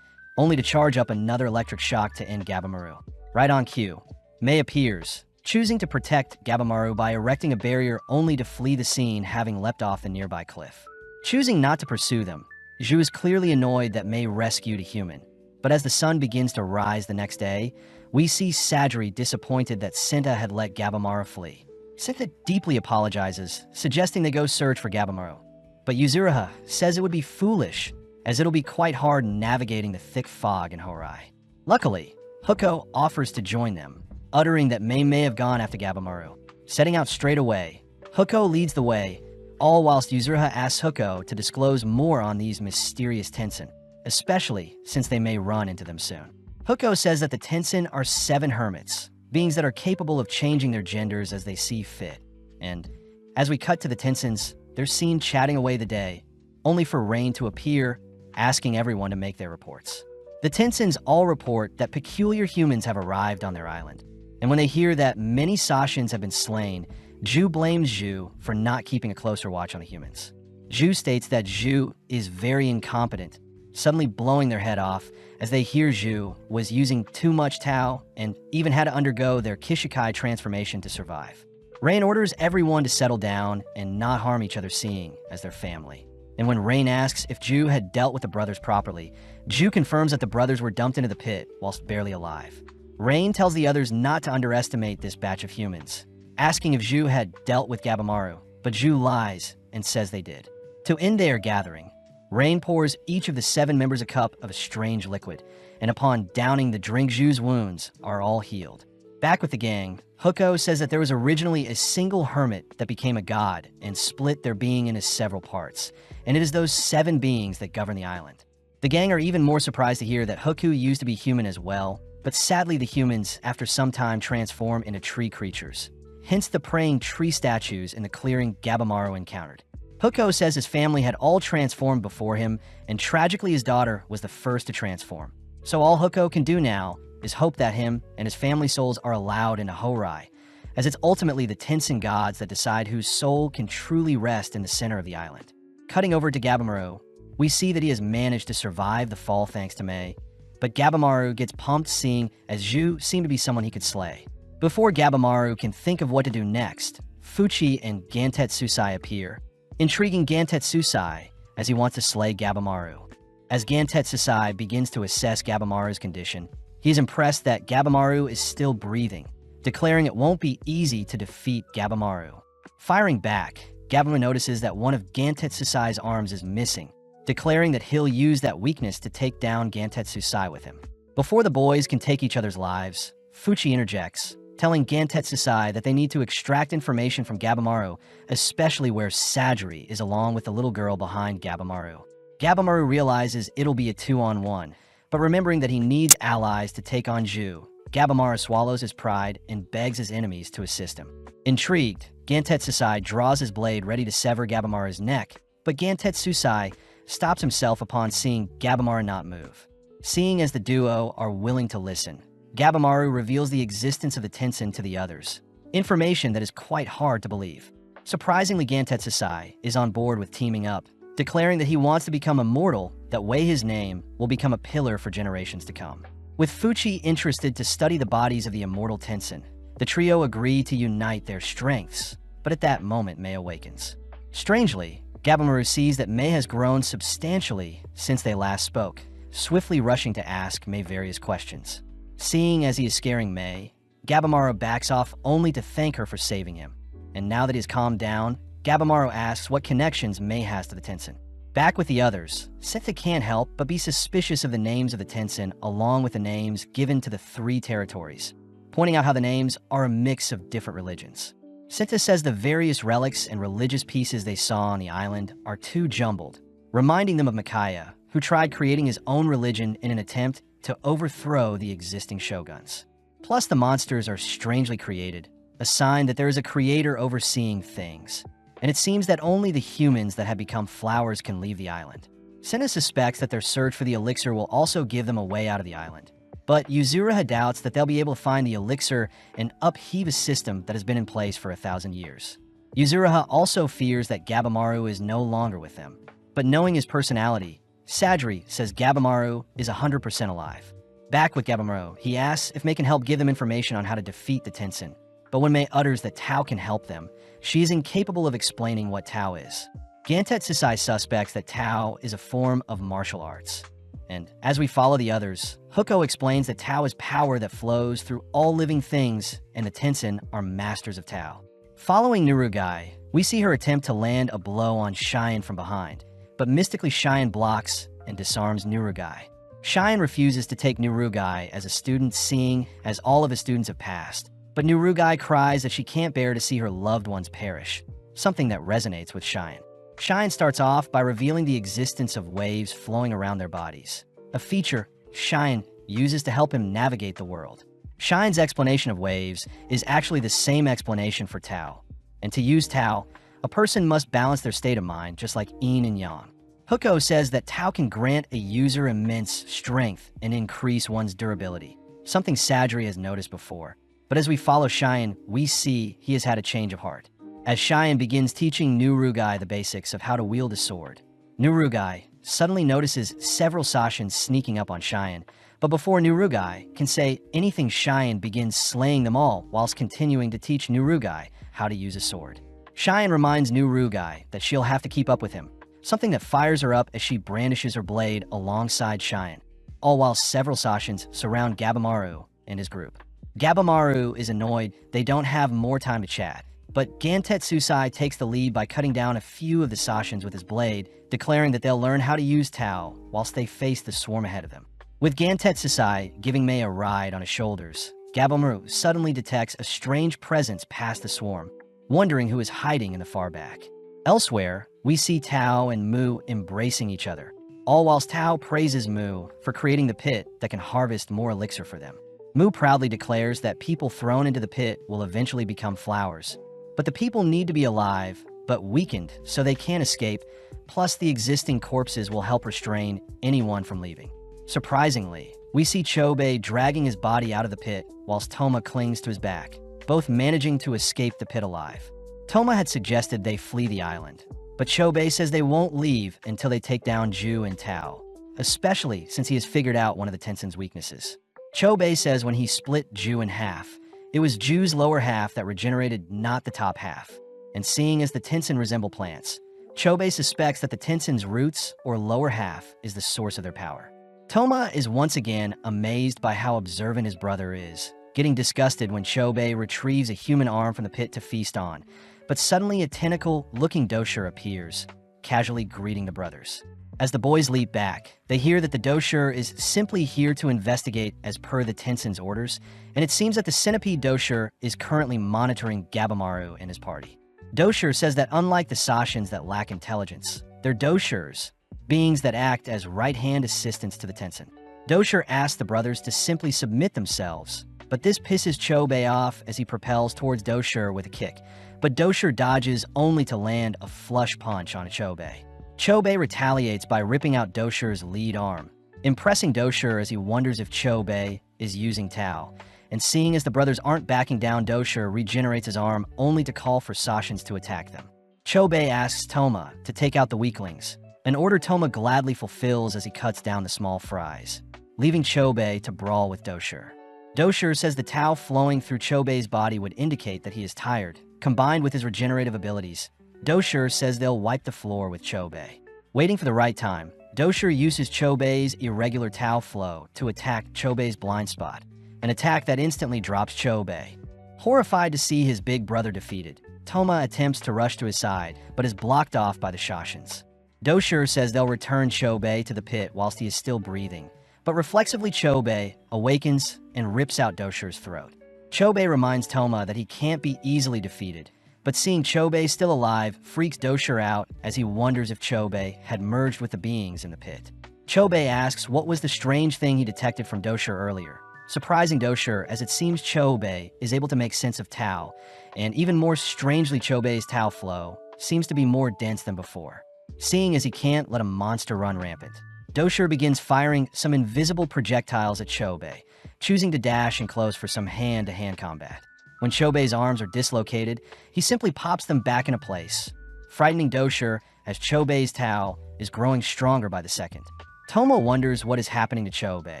only to charge up another electric shock to end Gabimaru. Right on cue, Mei appears, choosing to protect Gabimaru by erecting a barrier only to flee the scene having leapt off the nearby cliff. Choosing not to pursue them, Zhu is clearly annoyed that Mei rescued a human. But as the sun begins to rise the next day, we see Sajiri disappointed that Sinta had let Gabimaru flee. Sinta deeply apologizes, suggesting they go search for Gabimaru. But Yuzuriha says it would be foolish, as it'll be quite hard navigating the thick fog in Horai. Luckily, Huko offers to join them, uttering that Mei may have gone after Gabimaru. Setting out straight away, Huko leads the way, all whilst Yuzuriha asks Huko to disclose more on these mysterious Tensen. especially since they may run into them soon. Huko says that the Tensen are 7 hermits, beings that are capable of changing their genders as they see fit. And as we cut to the Tensens, they're seen chatting away the day, only for Rain to appear, asking everyone to make their reports. The Tensens all report that peculiar humans have arrived on their island. And when they hear that many Sashins have been slain, Zhu blames Zhu for not keeping a closer watch on the humans. Zhu states that Zhu is very incompetent, suddenly blowing their head off as they hear Zhu was using too much Tao and even had to undergo their Kishikai transformation to survive. Rain orders everyone to settle down and not harm each other, seeing as their family. And when Rain asks if Zhu had dealt with the brothers properly, Zhu confirms that the brothers were dumped into the pit whilst barely alive. Rain tells the others not to underestimate this batch of humans, asking if Zhu had dealt with Gabamaru, but Zhu lies and says they did. To end their gathering, Rain pours each of the 7 members a cup of a strange liquid, and upon downing the drink, Zhu's wounds are all healed. Back with the gang, Huko says that there was originally a single hermit that became a god and split their being into several parts, and it is those 7 beings that govern the island. The gang are even more surprised to hear that Huko used to be human as well, but sadly the humans, after some time, transform into tree creatures. Hence the praying tree statues in the clearing Gabamaru encountered. Huko says his family had all transformed before him, and tragically his daughter was the first to transform. So all Huko can do now is hope that him and his family souls are allowed into Horai, as it's ultimately the Tensen gods that decide whose soul can truly rest in the center of the island. Cutting over to Gabamaru, we see that he has managed to survive the fall thanks to Mei, but Gabamaru gets pumped seeing as Zhu seemed to be someone he could slay. Before Gabamaru can think of what to do next, Fuchi and Gantet Susai appear, intriguing Gantet Susai as he wants to slay Gabamaru. As Gantet Susai begins to assess Gabamaru's condition, he is impressed that Gabamaru is still breathing, declaring it won't be easy to defeat Gabamaru. Firing back, Gabamaru notices that one of Gantet Susai's arms is missing, declaring that he'll use that weakness to take down Gantet Susai with him. Before the boys can take each other's lives, Fuchi interjects, telling Gantet Susai that they need to extract information from Gabamaru, especially where Sajiri is along with the little girl behind Gabamaru. Gabamaru realizes it'll be a 2-on-1, but remembering that he needs allies to take on Zhu, Gabamaru swallows his pride and begs his enemies to assist him. Intrigued, Gantet Susai draws his blade ready to sever Gabamaru's neck, but Gantet Susai stops himself upon seeing Gabamaru not move. Seeing as the duo are willing to listen, Gabamaru reveals the existence of the Tensen to the others, information that is quite hard to believe. Surprisingly, Gantet Susai is on board with teaming up, declaring that he wants to become immortal, that way his name will become a pillar for generations to come. With Fuchi interested to study the bodies of the immortal Tensen, the trio agree to unite their strengths, but at that moment Mei awakens. Strangely, Gabamaru sees that Mei has grown substantially since they last spoke, swiftly rushing to ask Mei various questions. Seeing as he is scaring Mei, Gabamaru backs off only to thank her for saving him. And now that he has calmed down, Gabamaru asks what connections Mei has to the Tensen. Back with the others, Seta can't help but be suspicious of the names of the Tensen along with the names given to the 3 territories, pointing out how the names are a mix of different religions. Seta says the various relics and religious pieces they saw on the island are too jumbled, reminding them of Mikaya, who tried creating his own religion in an attempt to overthrow the existing shoguns. Plus, the monsters are strangely created, a sign that there is a creator overseeing things, and it seems that only the humans that have become flowers can leave the island. Senna suspects that their search for the elixir will also give them a way out of the island, but Yuzuriha doubts that they'll be able to find the elixir and upheave a system that has been in place for 1,000 years. Yuzuriha also fears that Gabamaru is no longer with them, but knowing his personality, Sajiri says Gabamaru is 100% alive. Back with Gabamaru, he asks if Mei can help give them information on how to defeat the Tensen. But when Mei utters that Tao can help them, she is incapable of explaining what Tao is. Gantet Susai suspects that Tao is a form of martial arts. And as we follow the others, Huko explains that Tao is power that flows through all living things, and the Tensen are masters of Tao. Following Nurugai, we see her attempt to land a blow on Cheyenne from behind, but mystically Cheyenne blocks and disarms Nurugai. Cheyenne refuses to take Nurugai as a student, seeing as all of his students have passed, but Nurugai cries that she can't bear to see her loved ones perish, something that resonates with Cheyenne. Shine starts off by revealing the existence of waves flowing around their bodies, a feature Shine uses to help him navigate the world. Shine's explanation of waves is actually the same explanation for Tao. And to use Tao, a person must balance their state of mind, just like yin and yang. Huko says that Tao can grant a user immense strength and increase one's durability, something Sadri has noticed before. But as we follow Cheyenne, we see he has had a change of heart. As Cheyenne begins teaching New Rugai the basics of how to wield a sword, New Rugai suddenly notices several Sashins sneaking up on Cheyenne, but before New Rugai can say anything, Cheyenne begins slaying them all whilst continuing to teach New Rugai how to use a sword. Cheyenne reminds New Rugai that she'll have to keep up with him, something that fires her up as she brandishes her blade alongside Cheyenne, all while several Sashins surround Gabamaru and his group. Gabamaru is annoyed they don't have more time to chat, but Gantetsusai takes the lead by cutting down a few of the Sashins with his blade, declaring that they'll learn how to use Tao whilst they face the swarm ahead of them. With Gantetsusai giving Mei a ride on his shoulders, Gabamaru suddenly detects a strange presence past the swarm, wondering who is hiding in the far back. Elsewhere, we see Tao and Mu embracing each other, all whilst Tao praises Mu for creating the pit that can harvest more elixir for them. Mu proudly declares that people thrown into the pit will eventually become flowers, but the people need to be alive, but weakened so they can't escape, plus the existing corpses will help restrain anyone from leaving. Surprisingly, we see Chobei dragging his body out of the pit whilst Toma clings to his back, both managing to escape the pit alive. Toma had suggested they flee the island, but Chobei says they won't leave until they take down Ju and Tao, especially since he has figured out one of the Tensen's weaknesses. Chobei says when he split Ju in half, it was Ju's lower half that regenerated, not the top half. And seeing as the Tensen resemble plants, Chobei suspects that the Tensen's roots or lower half is the source of their power. Toma is once again amazed by how observant his brother is, getting disgusted when Chobei retrieves a human arm from the pit to feast on, but suddenly a tentacle-looking Doshur appears, casually greeting the brothers. As the boys leap back, they hear that the Doshur is simply here to investigate as per the Tensen's orders, and it seems that the Centipede Doshur is currently monitoring Gabamaru and his party. Doshur says that unlike the Sashins that lack intelligence, they're Doshurs, beings that act as right-hand assistants to the Tensen. Doshur asks the brothers to simply submit themselves, but this pisses Chobei off as he propels towards Doshur with a kick, but Doshur dodges only to land a flush punch on Chobei. Chobei retaliates by ripping out Doshur's lead arm, impressing Doshur as he wonders if Chobei is using Tao, and seeing as the brothers aren't backing down, Doshur regenerates his arm only to call for Sashins to attack them. Chobei asks Toma to take out the weaklings, an order Toma gladly fulfills as he cuts down the small fries, leaving Chobei to brawl with Doshur. Doshur says the Tao flowing through Chobei's body would indicate that he is tired, combined with his regenerative abilities. Doshur says they'll wipe the floor with Chobei. Waiting for the right time, Doshur uses Chobei's irregular Tao flow to attack Chobei's blind spot, an attack that instantly drops Chobei. Horrified to see his big brother defeated, Toma attempts to rush to his side, but is blocked off by the Shashins. Doshur says they'll return Chobei to the pit whilst he is still breathing, but reflexively Chobei awakens and rips out Doshur's throat. Chobei reminds Toma that he can't be easily defeated, but seeing Chobei still alive freaks Doshur out as he wonders if Chobei had merged with the beings in the pit. Chobei asks what was the strange thing he detected from Doshur earlier, surprising Doshur as it seems Chobei is able to make sense of Tao, and even more strangely Chobei's Tao flow seems to be more dense than before. Seeing as he can't let a monster run rampant, Doshur begins firing some invisible projectiles at Chobei, choosing to dash and close for some hand-to-hand combat. When Chobei's arms are dislocated, he simply pops them back into place, frightening Doshur as Chobei's Tao is growing stronger by the second. Toma wonders what is happening to Chobei,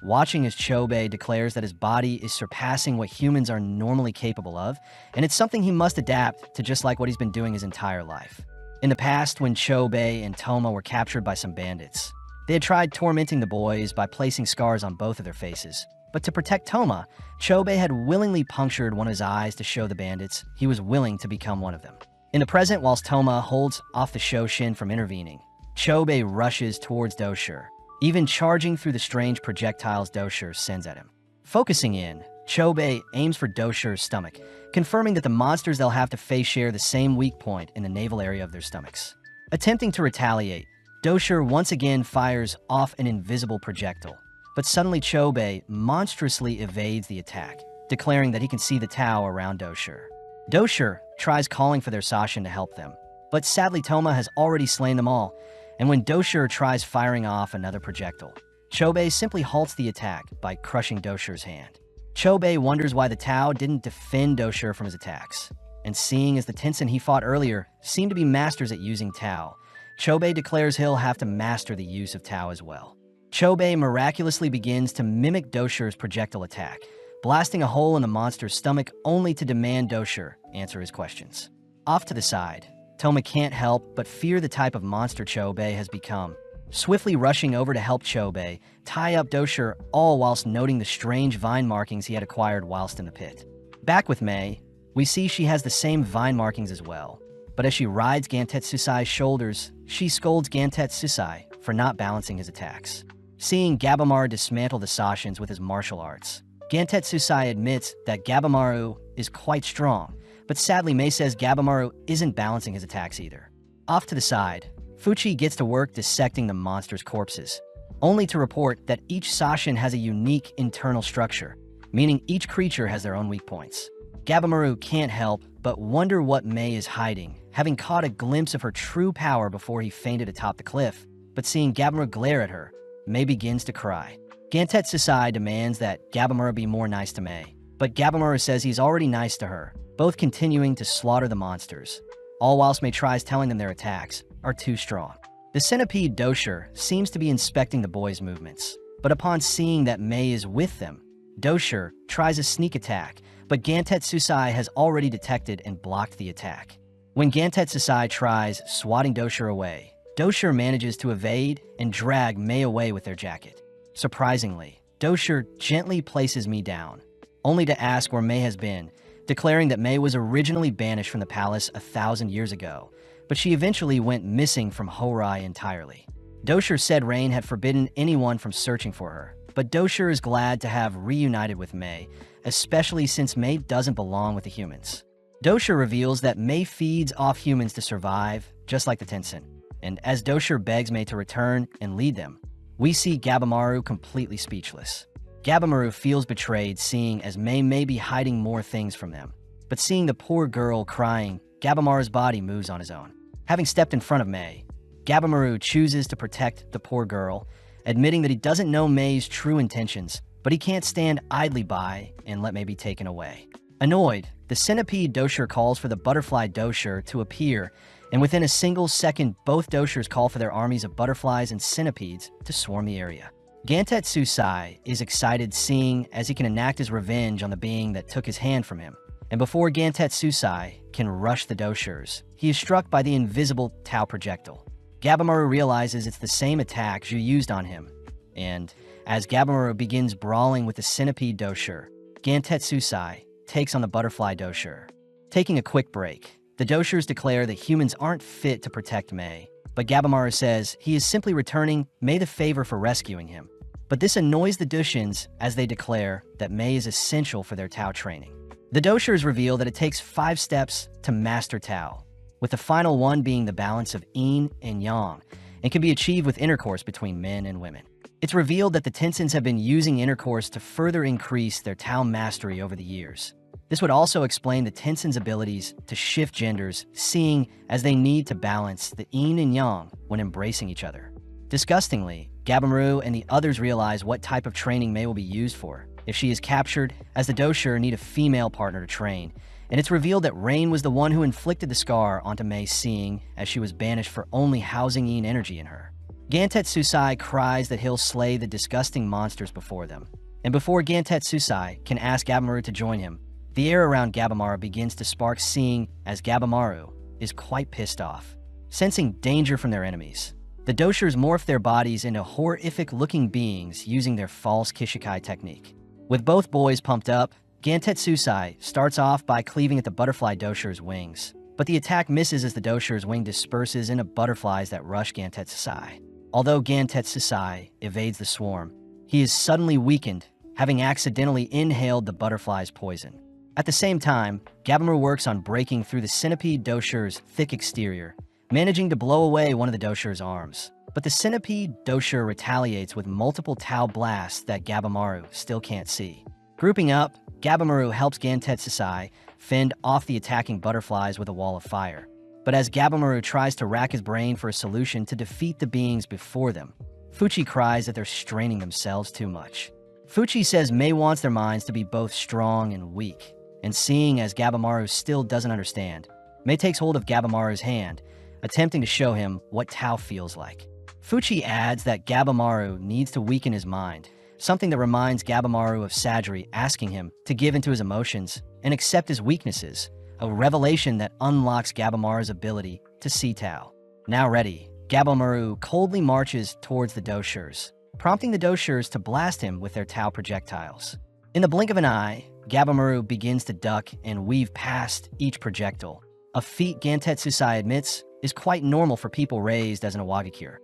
watching as Chobei declares that his body is surpassing what humans are normally capable of, and it's something he must adapt to, just like what he's been doing his entire life. In the past, when Chobei and Toma were captured by some bandits, they had tried tormenting the boys by placing scars on both of their faces. But to protect Toma, Chobei had willingly punctured one of his eyes to show the bandits he was willing to become one of them. In the present, whilst Toma holds off the Shoshin from intervening, Chobei rushes towards Doshur, even charging through the strange projectiles Doshur sends at him. Focusing in, Chobei aims for Doshur's stomach, confirming that the monsters they'll have to face share the same weak point in the navel area of their stomachs. Attempting to retaliate, Doshir once again fires off an invisible projectile, but suddenly Chobei monstrously evades the attack, declaring that he can see the Tao around Doshir. Doshir tries calling for their Sashin to help them, but sadly Toma has already slain them all, and when Doshir tries firing off another projectile, Chobei simply halts the attack by crushing Doshir's hand. Chobei wonders why the Tao didn't defend Doshir from his attacks, and seeing as the Tenzin he fought earlier seemed to be masters at using Tao, Chobei declares he'll have to master the use of Tao as well. Chobei miraculously begins to mimic Doshir's projectile attack, blasting a hole in the monster's stomach only to demand Doshir answer his questions. Off to the side, Toma can't help but fear the type of monster Chobei has become, swiftly rushing over to help Chobei tie up Doshir, all whilst noting the strange vine markings he had acquired whilst in the pit. Back with Mei, we see she has the same vine markings as well, but as she rides Gantetsusai's shoulders, she scolds Gantetsusai for not balancing his attacks. Seeing Gabamaru dismantle the Sashins with his martial arts, Gantetsusai admits that Gabamaru is quite strong, but sadly Mei says Gabamaru isn't balancing his attacks either. Off to the side, Fuchi gets to work dissecting the monster's corpses, only to report that each Sashin has a unique internal structure, meaning each creature has their own weak points. Gabamaru can't help but wonder what Mei is hiding, having caught a glimpse of her true power before he fainted atop the cliff, but seeing Gabamaru glare at her, Mei begins to cry. Gantetsusai demands that Gabamaru be more nice to Mei, but Gabamaru says he's already nice to her, both continuing to slaughter the monsters, all whilst Mei tries telling them their attacks are too strong. The centipede Doshir seems to be inspecting the boys' movements, but upon seeing that Mei is with them, Doshir tries a sneak attack, but Gantetsusai has already detected and blocked the attack. When Gantetsusai tries swatting Doshir away, Doshir manages to evade and drag Mei away with their jacket. Surprisingly, Doshir gently places Mei down, only to ask where Mei has been, declaring that Mei was originally banished from the palace 1,000 years ago, but she eventually went missing from Horai entirely. Doshir said Rain had forbidden anyone from searching for her, but Doshir is glad to have reunited with Mei, especially since Mei doesn't belong with the humans. Doshir reveals that Mei feeds off humans to survive, just like the Tenzin, and as Doshir begs Mei to return and lead them, we see Gabamaru completely speechless. Gabamaru feels betrayed seeing as Mei may be hiding more things from them, but seeing the poor girl crying, Gabamaru's body moves on his own. Having stepped in front of Mei, Gabamaru chooses to protect the poor girl, admitting that he doesn't know Mei's true intentions, but he can't stand idly by and let Mei be taken away. Annoyed, the centipede Doshir calls for the butterfly Doshir to appear, and within a single second, both Doshirs call for their armies of butterflies and centipedes to swarm the area. Gantetsusai is excited seeing as he can enact his revenge on the being that took his hand from him, and before Gantetsusai can rush the Doshirs, he is struck by the invisible Tao projectile. Gabamaru realizes it's the same attack Zhu used on him, and as Gabamaru begins brawling with the centipede Doshir, Gantetsusai takes on the butterfly Doshir. Taking a quick break, the Doshirs declare that humans aren't fit to protect Mei, but Gabamaru says he is simply returning Mei the favor for rescuing him. But this annoys the Doshins as they declare that Mei is essential for their Tao training. The Doshirs reveal that it takes 5 steps to master Tao, with the final one being the balance of yin and yang, and can be achieved with intercourse between men and women. It's revealed that the Tenzins have been using intercourse to further increase their Tao mastery over the years. This would also explain the Tenzins' abilities to shift genders, seeing as they need to balance the yin and yang when embracing each other. Disgustingly, Gabamaru and the others realize what type of training Mei will be used for if she is captured, as the Doshir need a female partner to train, and it's revealed that Rain was the one who inflicted the scar onto Mei, seeing as she was banished for only housing yin energy in her. Gantetsusai cries that he'll slay the disgusting monsters before them, and before Gantetsusai can ask Gabamaru to join him, the air around Gabamaru begins to spark, seeing as Gabamaru is quite pissed off. Sensing danger from their enemies, the Doshirs morph their bodies into horrific-looking beings using their false Kishikai technique. With both boys pumped up, Gantetsusai starts off by cleaving at the butterfly Doshir's wings, but the attack misses as the Doshir's wing disperses into butterflies that rush Gantetsusai. Although Gantetsusai evades the swarm, he is suddenly weakened, having accidentally inhaled the butterfly's poison. At the same time, Gabamaru works on breaking through the centipede Doshir's thick exterior, managing to blow away one of the Doshir's arms. But the centipede Doshir retaliates with multiple Tau blasts that Gabimaru still can't see. Grouping up, Gabimaru helps Gantetsusai fend off the attacking butterflies with a wall of fire. But as Gabimaru tries to rack his brain for a solution to defeat the beings before them, Fuchi cries that they're straining themselves too much. Fuchi says Mei wants their minds to be both strong and weak, and seeing as Gabimaru still doesn't understand, Mei takes hold of Gabimaru's hand, attempting to show him what Tau feels like. Fuchi adds that Gabimaru needs to weaken his mind, something that reminds Gabimaru of Sadri asking him to give into his emotions and accept his weaknesses, a revelation that unlocks Gabimaru's ability to see Tau. Now ready, Gabimaru coldly marches towards the Doshirs, prompting the Doshirs to blast him with their Tau projectiles. In the blink of an eye, Gabimaru begins to duck and weave past each projectile, a feat Gantetsusai admits is quite normal for people raised as an Awagakure,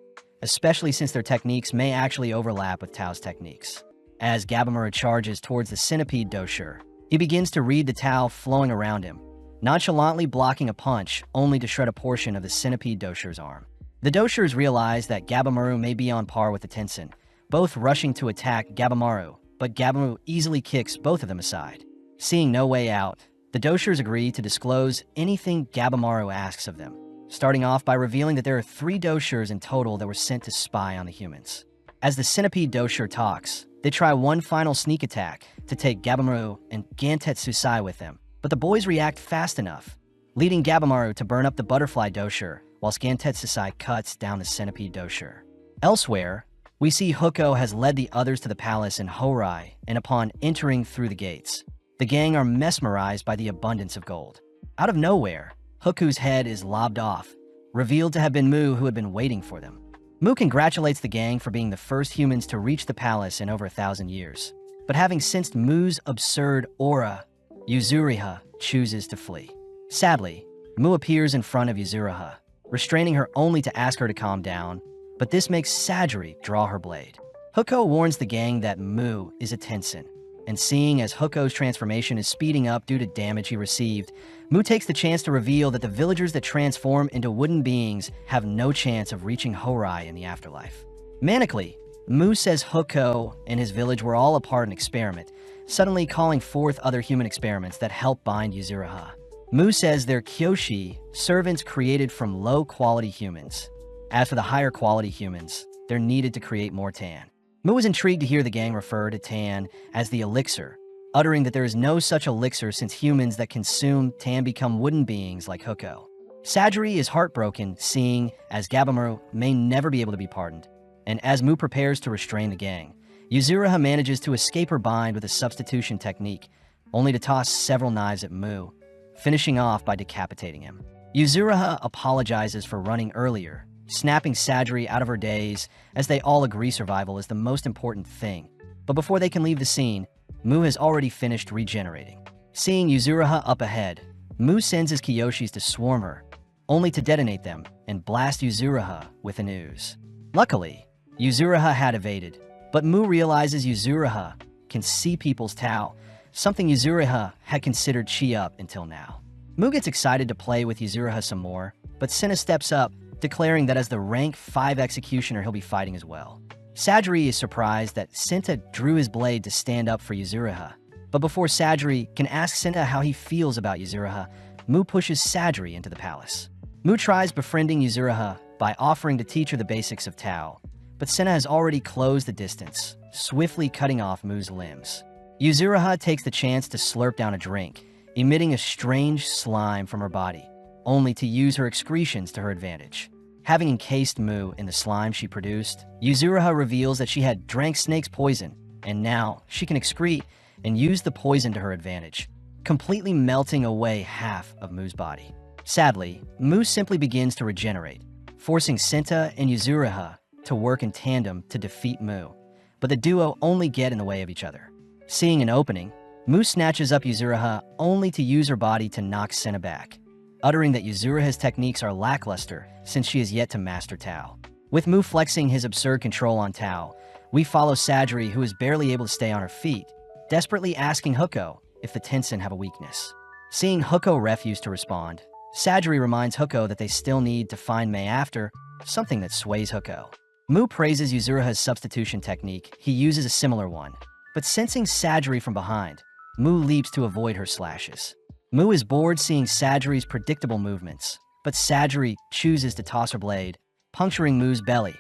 especially since their techniques may actually overlap with Tau's techniques. As Gabimaru charges towards the centipede Doshir, he begins to read the Tau flowing around him, nonchalantly blocking a punch only to shred a portion of the centipede Doshir's arm. The Doshirs realize that Gabimaru may be on par with the Tensen, both rushing to attack Gabimaru, but Gabimaru easily kicks both of them aside. Seeing no way out, the Doshirs agree to disclose anything Gabimaru asks of them, starting off by revealing that there are 3 Doshirs in total that were sent to spy on the humans. As the centipede Doshir talks, they try one final sneak attack to take Gabimaru and Gantetsusai with them, but the boys react fast enough, leading Gabimaru to burn up the butterfly Doshir, whilst Gantetsusai cuts down the centipede Doshir. Elsewhere, we see Huko has led the others to the palace in Horai, and upon entering through the gates, the gang are mesmerized by the abundance of gold. Out of nowhere, Huku's head is lobbed off, revealed to have been Mu who had been waiting for them. Mu congratulates the gang for being the first humans to reach the palace in over 1,000 years, but having sensed Mu's absurd aura, Yuzuriha chooses to flee. Sadly, Mu appears in front of Yuzuriha, restraining her only to ask her to calm down, but this makes Sadri draw her blade. Huko warns the gang that Mu is a Tensen, and seeing as Huko's transformation is speeding up due to damage he received, Mu takes the chance to reveal that the villagers that transform into wooden beings have no chance of reaching Horai in the afterlife. Manically, Mu says Huko and his village were all a part of an experiment, suddenly calling forth other human experiments that help bind Yuzuriha. Mu says they're Kyoshi, servants created from low-quality humans. As for the higher-quality humans, they're needed to create more Tan. Mu is intrigued to hear the gang refer to Tan as the Elixir, uttering that there is no such elixir since humans that consume Tan become wooden beings like Huko. Sadri is heartbroken, seeing as Gabimaru may never be able to be pardoned, and as Mu prepares to restrain the gang, Yuzuriha manages to escape her bind with a substitution technique, only to toss several knives at Mu, finishing off by decapitating him. Yuzuriha apologizes for running earlier, snapping Sadri out of her daze, as they all agree survival is the most important thing. But before they can leave the scene, Mu has already finished regenerating. Seeing Yuzuriha up ahead, Mu sends his Kiyoshis to swarm her, only to detonate them and blast Yuzuriha with an ooze. Luckily, Yuzuriha had evaded, but Mu realizes Yuzuriha can see people's Tau, something Yuzuriha had considered chi up until now. Mu gets excited to play with Yuzuriha some more, but Senna steps up, declaring that as the rank 5 executioner he'll be fighting as well. Sadri is surprised that Senta drew his blade to stand up for Yuzuriha, but before Sadri can ask Senta how he feels about Yuzuriha, Mu pushes Sadri into the palace. Mu tries befriending Yuzuriha by offering to teach her the basics of Tau, but Senna has already closed the distance, swiftly cutting off Mu's limbs. Yuzuriha takes the chance to slurp down a drink, emitting a strange slime from her body, only to use her excretions to her advantage. Having encased Mu in the slime she produced, Yuzuriha reveals that she had drank Snake's poison, and now she can excrete and use the poison to her advantage, completely melting away half of Mu's body. Sadly, Mu simply begins to regenerate, forcing Senta and Yuzuriha to work in tandem to defeat Mu, but the duo only get in the way of each other. Seeing an opening, Mu snatches up Yuzuriha only to use her body to knock Senna back, uttering that Yuzuriha's techniques are lackluster since she has yet to master Tau. With Mu flexing his absurd control on Tau, we follow Sadri, who is barely able to stay on her feet, desperately asking Huko if the Tensen have a weakness. Seeing Huko refuse to respond, Sajiri reminds Huko that they still need to find Mei after, something that sways Huko. Mu praises Yuzuriha's substitution technique. He uses a similar one. But sensing Sajiri from behind, Mu leaps to avoid her slashes. Mu is bored seeing Sajiri's predictable movements, but Sajiri chooses to toss her blade, puncturing Mu's belly,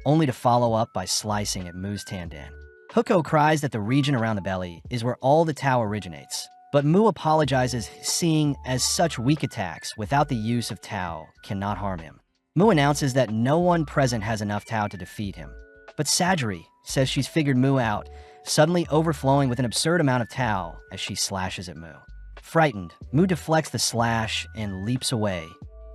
only to follow up by slicing at Mu's tanden. Huko cries that the region around the belly is where all the Tao originates, but Mu apologizes, seeing as such weak attacks without the use of Tao cannot harm him. Mu announces that no one present has enough Tao to defeat him, but Sajiri says she's figured Mu out, suddenly overflowing with an absurd amount of Tao as she slashes at Mu. Frightened, Mu deflects the slash and leaps away,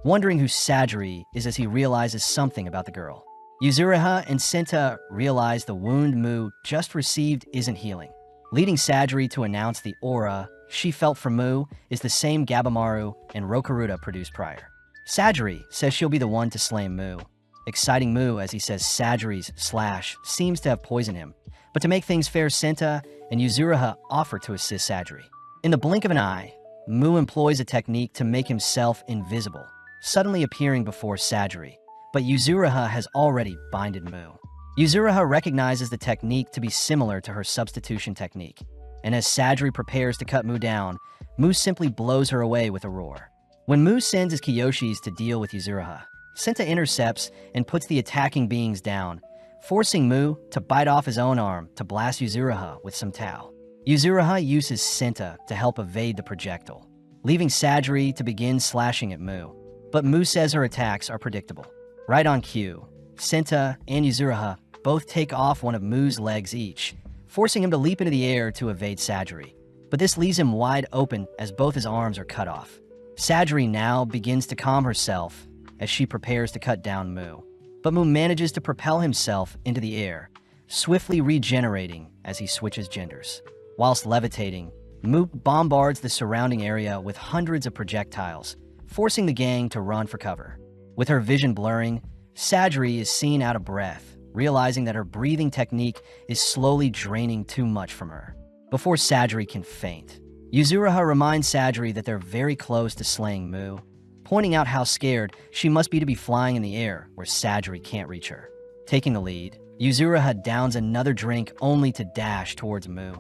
wondering who Sajiri is as he realizes something about the girl. Yuzuriha and Senta realize the wound Mu just received isn't healing, leading Sajiri to announce the aura she felt from Mu is the same Gabimaru and Rokuruda produced prior. Sajiri says she'll be the one to slay Mu, exciting Mu as he says Sajiri's slash seems to have poisoned him. But to make things fair, Senta and Yuzuriha offer to assist Sajiri. In the blink of an eye, Mu employs a technique to make himself invisible, suddenly appearing before Sajiri, but Yuzuriha has already binded Mu. Yuzuriha recognizes the technique to be similar to her substitution technique, and as Sajiri prepares to cut Mu down, Mu simply blows her away with a roar. When Mu sends his Kiyoshis to deal with Yuzuriha, Senta intercepts and puts the attacking beings down, forcing Mu to bite off his own arm to blast Yuzuriha with some Tao. Yuzuriha uses Senta to help evade the projectile, leaving Sajiri to begin slashing at Mu. But Mu says her attacks are predictable. Right on cue, Senta and Yuzuriha both take off one of Mu's legs each, forcing him to leap into the air to evade Sajiri. But this leaves him wide open as both his arms are cut off. Sajiri now begins to calm herself as she prepares to cut down Mu. But Mu manages to propel himself into the air, swiftly regenerating as he switches genders. Whilst levitating, Mu bombards the surrounding area with hundreds of projectiles, forcing the gang to run for cover. With her vision blurring, Sajiri is seen out of breath, realizing that her breathing technique is slowly draining too much from her. Before Sajiri can faint, Yuzuriha reminds Sajiri that they're very close to slaying Mu, pointing out how scared she must be to be flying in the air where Sajiri can't reach her. Taking the lead, Yuzuriha downs another drink only to dash towards Mu,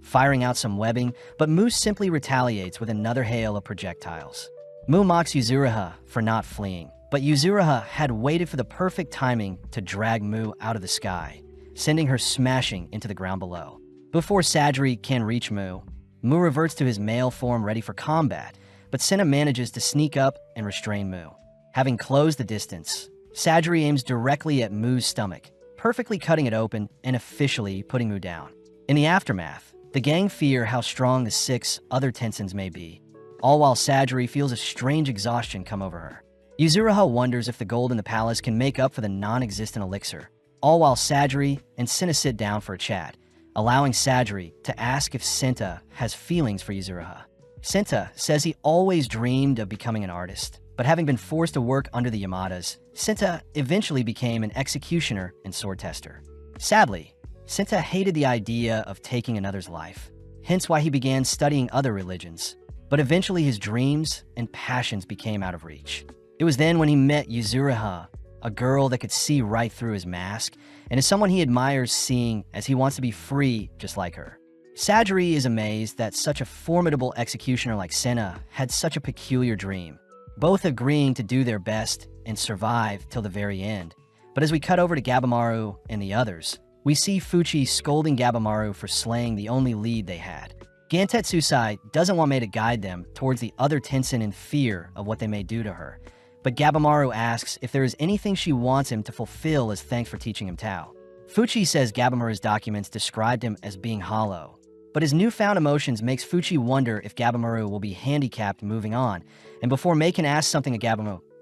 firing out some webbing, but Mu simply retaliates with another hail of projectiles. Mu mocks Yuzuriha for not fleeing, but Yuzuriha had waited for the perfect timing to drag Mu out of the sky, sending her smashing into the ground below. Before Sajiri can reach Mu, Mu reverts to his male form ready for combat, but Senta manages to sneak up and restrain Mu. Having closed the distance, Sajiri aims directly at Mu's stomach, perfectly cutting it open and officially putting Mu down. In the aftermath, the gang fear how strong the 6 other Tensins may be, all while Sajiri feels a strange exhaustion come over her. Yuzuriha wonders if the gold in the palace can make up for the non-existent elixir, all while Sajiri and Senta sit down for a chat, allowing Sajiri to ask if Senta has feelings for Yuzuriha. Senta says he always dreamed of becoming an artist, but having been forced to work under the Yamadas, Senta eventually became an executioner and sword tester. Sadly, Senta hated the idea of taking another's life, hence why he began studying other religions, but eventually his dreams and passions became out of reach. It was then when he met Yuzuriha, a girl that could see right through his mask, and is someone he admires seeing as he wants to be free just like her. Sajiri is amazed that such a formidable executioner like Senta had such a peculiar dream, both agreeing to do their best and survive till the very end. But as we cut over to Gabimaru and the others, we see Fuchi scolding Gabimaru for slaying the only lead they had. Gantetsusai doesn't want Mei to guide them towards the other Tensin in fear of what they may do to her, but Gabimaru asks if there is anything she wants him to fulfill as thanks for teaching him Tao. Fuchi says Gabimaru's documents described him as being hollow, but his newfound emotions makes Fuchi wonder if Gabimaru will be handicapped moving on, and before Mei can ask something of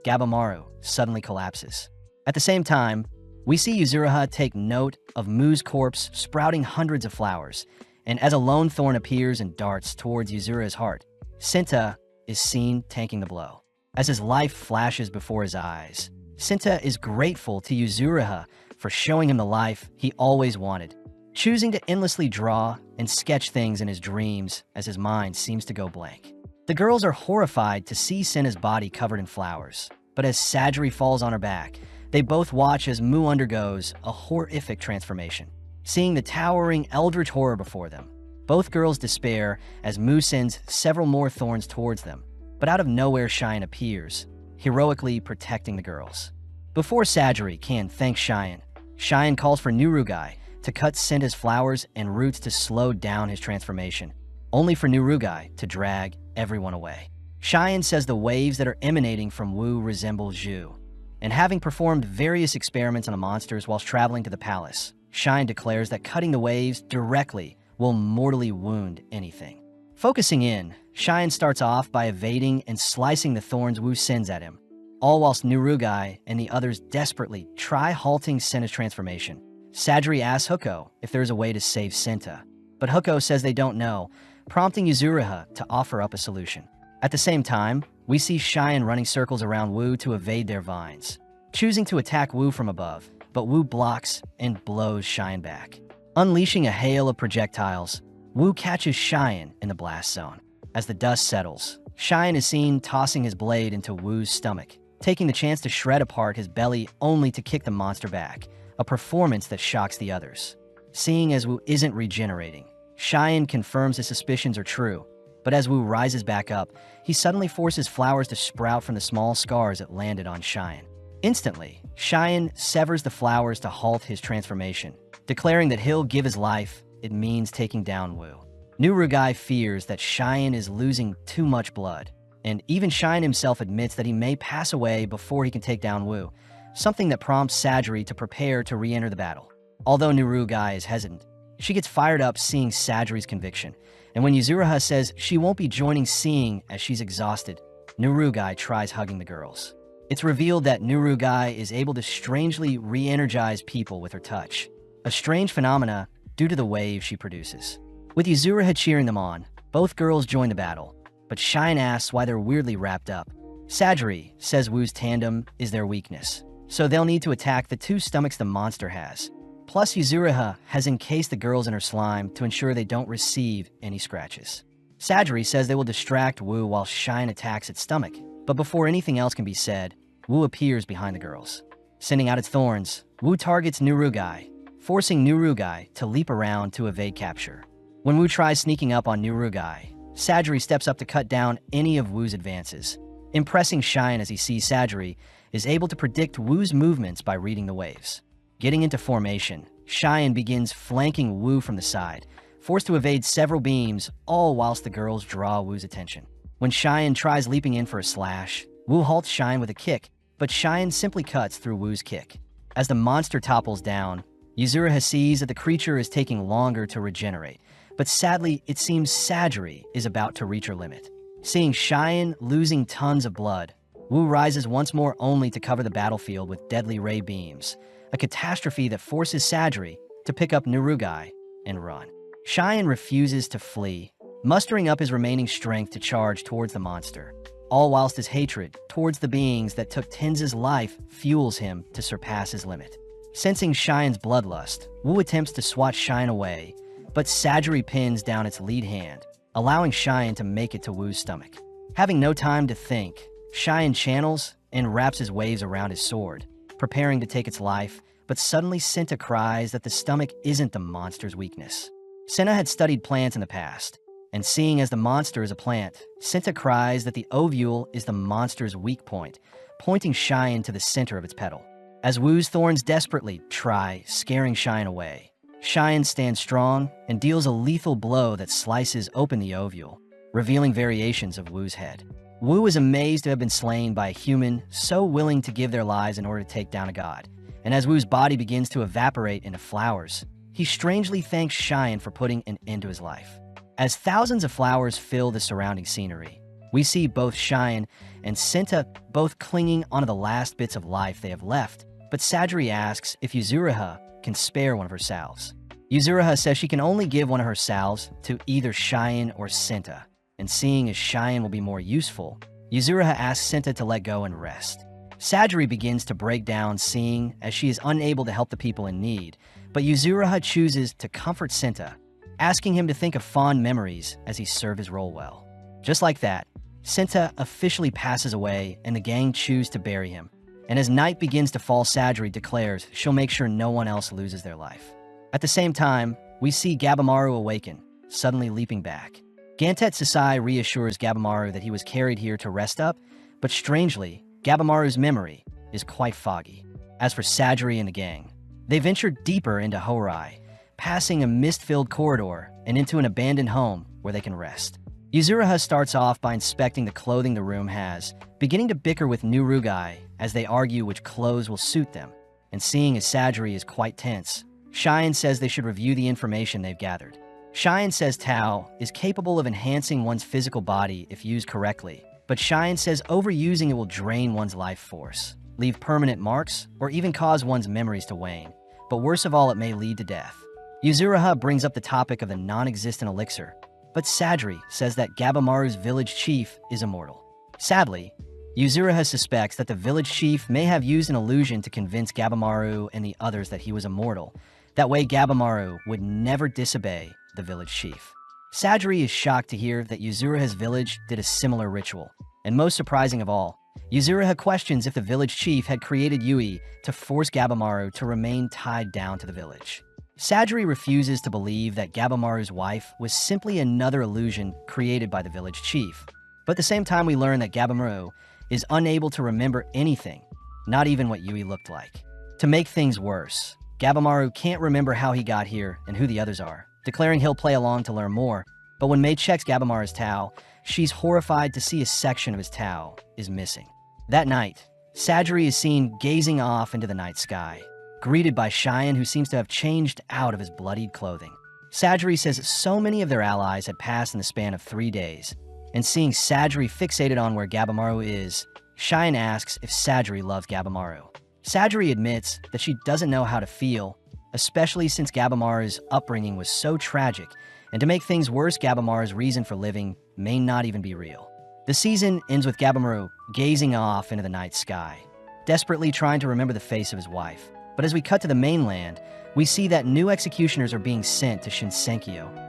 Gabimaru suddenly collapses. At the same time, we see Yuzuriha take note of Mu's corpse sprouting hundreds of flowers, and as a lone thorn appears and darts towards Yuzuriha's heart, Senta is seen tanking the blow. As his life flashes before his eyes, Senta is grateful to Yuzuriha for showing him the life he always wanted, choosing to endlessly draw and sketch things in his dreams as his mind seems to go blank. The girls are horrified to see Senna's body covered in flowers, but as Sajri falls on her back, they both watch as Mu undergoes a horrific transformation. Seeing the towering eldritch horror before them, both girls despair as Mu sends several more thorns towards them, but out of nowhere Cheyenne appears, heroically protecting the girls. Before Sajri can thank Cheyenne, Cheyenne calls for Nurugai to cut Senna's flowers and roots to slow down his transformation, only for Nurugai to drag everyone away. Cheyenne says the waves that are emanating from Wu resemble Zhu, and having performed various experiments on the monsters whilst traveling to the palace, Cheyenne declares that cutting the waves directly will mortally wound anything. Focusing in, Cheyenne starts off by evading and slicing the thorns Wu sends at him, all whilst Nurugai and the others desperately try halting Senna's transformation. Sajri asks Huko if there's a way to save Senta, but Huko says they don't know, prompting Yuzuriha to offer up a solution. At the same time, we see Cheyenne running circles around Wu to evade their vines, choosing to attack Wu from above, but Wu blocks and blows Cheyenne back. Unleashing a hail of projectiles, Wu catches Cheyenne in the blast zone. As the dust settles, Cheyenne is seen tossing his blade into Wu's stomach, taking the chance to shred apart his belly only to kick the monster back, a performance that shocks the others. Seeing as Wu isn't regenerating, Cheyenne confirms his suspicions are true, but as Wu rises back up, he suddenly forces flowers to sprout from the small scars that landed on Cheyenne. Instantly, Cheyenne severs the flowers to halt his transformation, declaring that he'll give his life, it means taking down Wu. Nurugai fears that Cheyenne is losing too much blood, and even Cheyenne himself admits that he may pass away before he can take down Wu, something that prompts Sajri to prepare to re-enter the battle. Although Nurugai is hesitant, she gets fired up seeing Sajri's conviction, and when Yuzuriha says she won't be joining seeing as she's exhausted, Nurugai tries hugging the girls. It's revealed that Nurugai is able to strangely re-energize people with her touch, a strange phenomena due to the wave she produces. With Yuzuriha cheering them on, both girls join the battle, but Cheyenne asks why they're weirdly wrapped up. Sajri says Wu's tandem is their weakness, so they'll need to attack the two stomachs the monster has. Plus, Yuzuriha has encased the girls in her slime to ensure they don't receive any scratches. Sajri says they will distract Wu while Cheyenne attacks its stomach, but before anything else can be said, Wu appears behind the girls. Sending out its thorns, Wu targets Nurugai, forcing Nurugai to leap around to evade capture. When Wu tries sneaking up on Nurugai, Sajri steps up to cut down any of Wu's advances. Impressing Cheyenne as he sees Sajri is able to predict Wu's movements by reading the waves. Getting into formation, Cheyenne begins flanking Wu from the side, forced to evade several beams, all whilst the girls draw Wu's attention. When Cheyenne tries leaping in for a slash, Wu halts Cheyenne with a kick, but Cheyenne simply cuts through Wu's kick. As the monster topples down, Yuzuriha sees that the creature is taking longer to regenerate, but sadly, it seems Sajri is about to reach her limit. Seeing Cheyenne losing tons of blood, Wu rises once more only to cover the battlefield with deadly ray beams, a catastrophe that forces Sajri to pick up Nurugai and run. Cheyenne refuses to flee, mustering up his remaining strength to charge towards the monster, all whilst his hatred towards the beings that took Tenza's life fuels him to surpass his limit. Sensing Cheyenne's bloodlust, Wu attempts to swat Cheyenne away, but Sajri pins down its lead hand, allowing Cheyenne to make it to Wu's stomach. Having no time to think, Cheyenne channels and wraps his waves around his sword, preparing to take its life, but suddenly Senta cries that the stomach isn't the monster's weakness. Senta had studied plants in the past, and seeing as the monster is a plant, Senta cries that the ovule is the monster's weak point, pointing Cheyenne to the center of its petal. As Wu's thorns desperately try scaring Cheyenne away, Cheyenne stands strong and deals a lethal blow that slices open the ovule, revealing variations of Wu's head. Wu is amazed to have been slain by a human so willing to give their lives in order to take down a god, and as Wu's body begins to evaporate into flowers, he strangely thanks Cheyenne for putting an end to his life. As thousands of flowers fill the surrounding scenery, we see both Cheyenne and Senta both clinging onto the last bits of life they have left, but Sajri asks if Yuzuriha can spare one of her salves. Yuzuriha says she can only give one of her salves to either Cheyenne or Senta, and seeing as Cheyenne will be more useful, Yuzuriha asks Senta to let go and rest. Sajri begins to break down seeing as she is unable to help the people in need, but Yuzuriha chooses to comfort Senta, asking him to think of fond memories as he served his role well. Just like that, Senta officially passes away and the gang choose to bury him. And as night begins to fall, Sajiri declares she'll make sure no one else loses their life. At the same time, we see Gabimaru awaken, suddenly leaping back. Gantet Sasai reassures Gabimaru that he was carried here to rest up, but strangely, Gabimaru's memory is quite foggy. As for Sajiri and the gang, they venture deeper into Horai, passing a mist-filled corridor and into an abandoned home where they can rest. Yuzuriha starts off by inspecting the clothing the room has, beginning to bicker with Nurugai as they argue which clothes will suit them, and seeing as Sajiri is quite tense, Cheyenne says they should review the information they've gathered. Cheyenne says Tao is capable of enhancing one's physical body if used correctly, but Cheyenne says overusing it will drain one's life force, leave permanent marks, or even cause one's memories to wane. But worst of all, it may lead to death. Yuzuriha brings up the topic of the non-existent elixir, but Sajiri says that Gabimaru's village chief is immortal. Sadly, Yuzuriha suspects that the village chief may have used an illusion to convince Gabimaru and the others that he was immortal. That way Gabimaru would never disobey the village chief. Sajiri is shocked to hear that Yuzuriha's village did a similar ritual. And most surprising of all, Yuzuriha questions if the village chief had created Yui to force Gabimaru to remain tied down to the village. Sajiri refuses to believe that Gabimaru's wife was simply another illusion created by the village chief. But at the same time, we learn that Gabimaru is unable to remember anything, not even what Yui looked like. To make things worse, Gabimaru can't remember how he got here and who the others are, declaring he'll play along to learn more. But when Mei checks Gabimaru's Tao, she's horrified to see a section of his Tao is missing. That night, Sajiri is seen gazing off into the night sky, greeted by Cheyenne, who seems to have changed out of his bloodied clothing. Sajiri says so many of their allies had passed in the span of 3 days, and seeing Sajiri fixated on where Gabimaru is, Cheyenne asks if Sajiri loves Gabimaru. Sajiri admits that she doesn't know how to feel, especially since Gabimaru's upbringing was so tragic, and to make things worse, Gabimaru's reason for living may not even be real. The season ends with Gabimaru gazing off into the night sky, desperately trying to remember the face of his wife. But as we cut to the mainland, we see that new executioners are being sent to Shinsenkyo,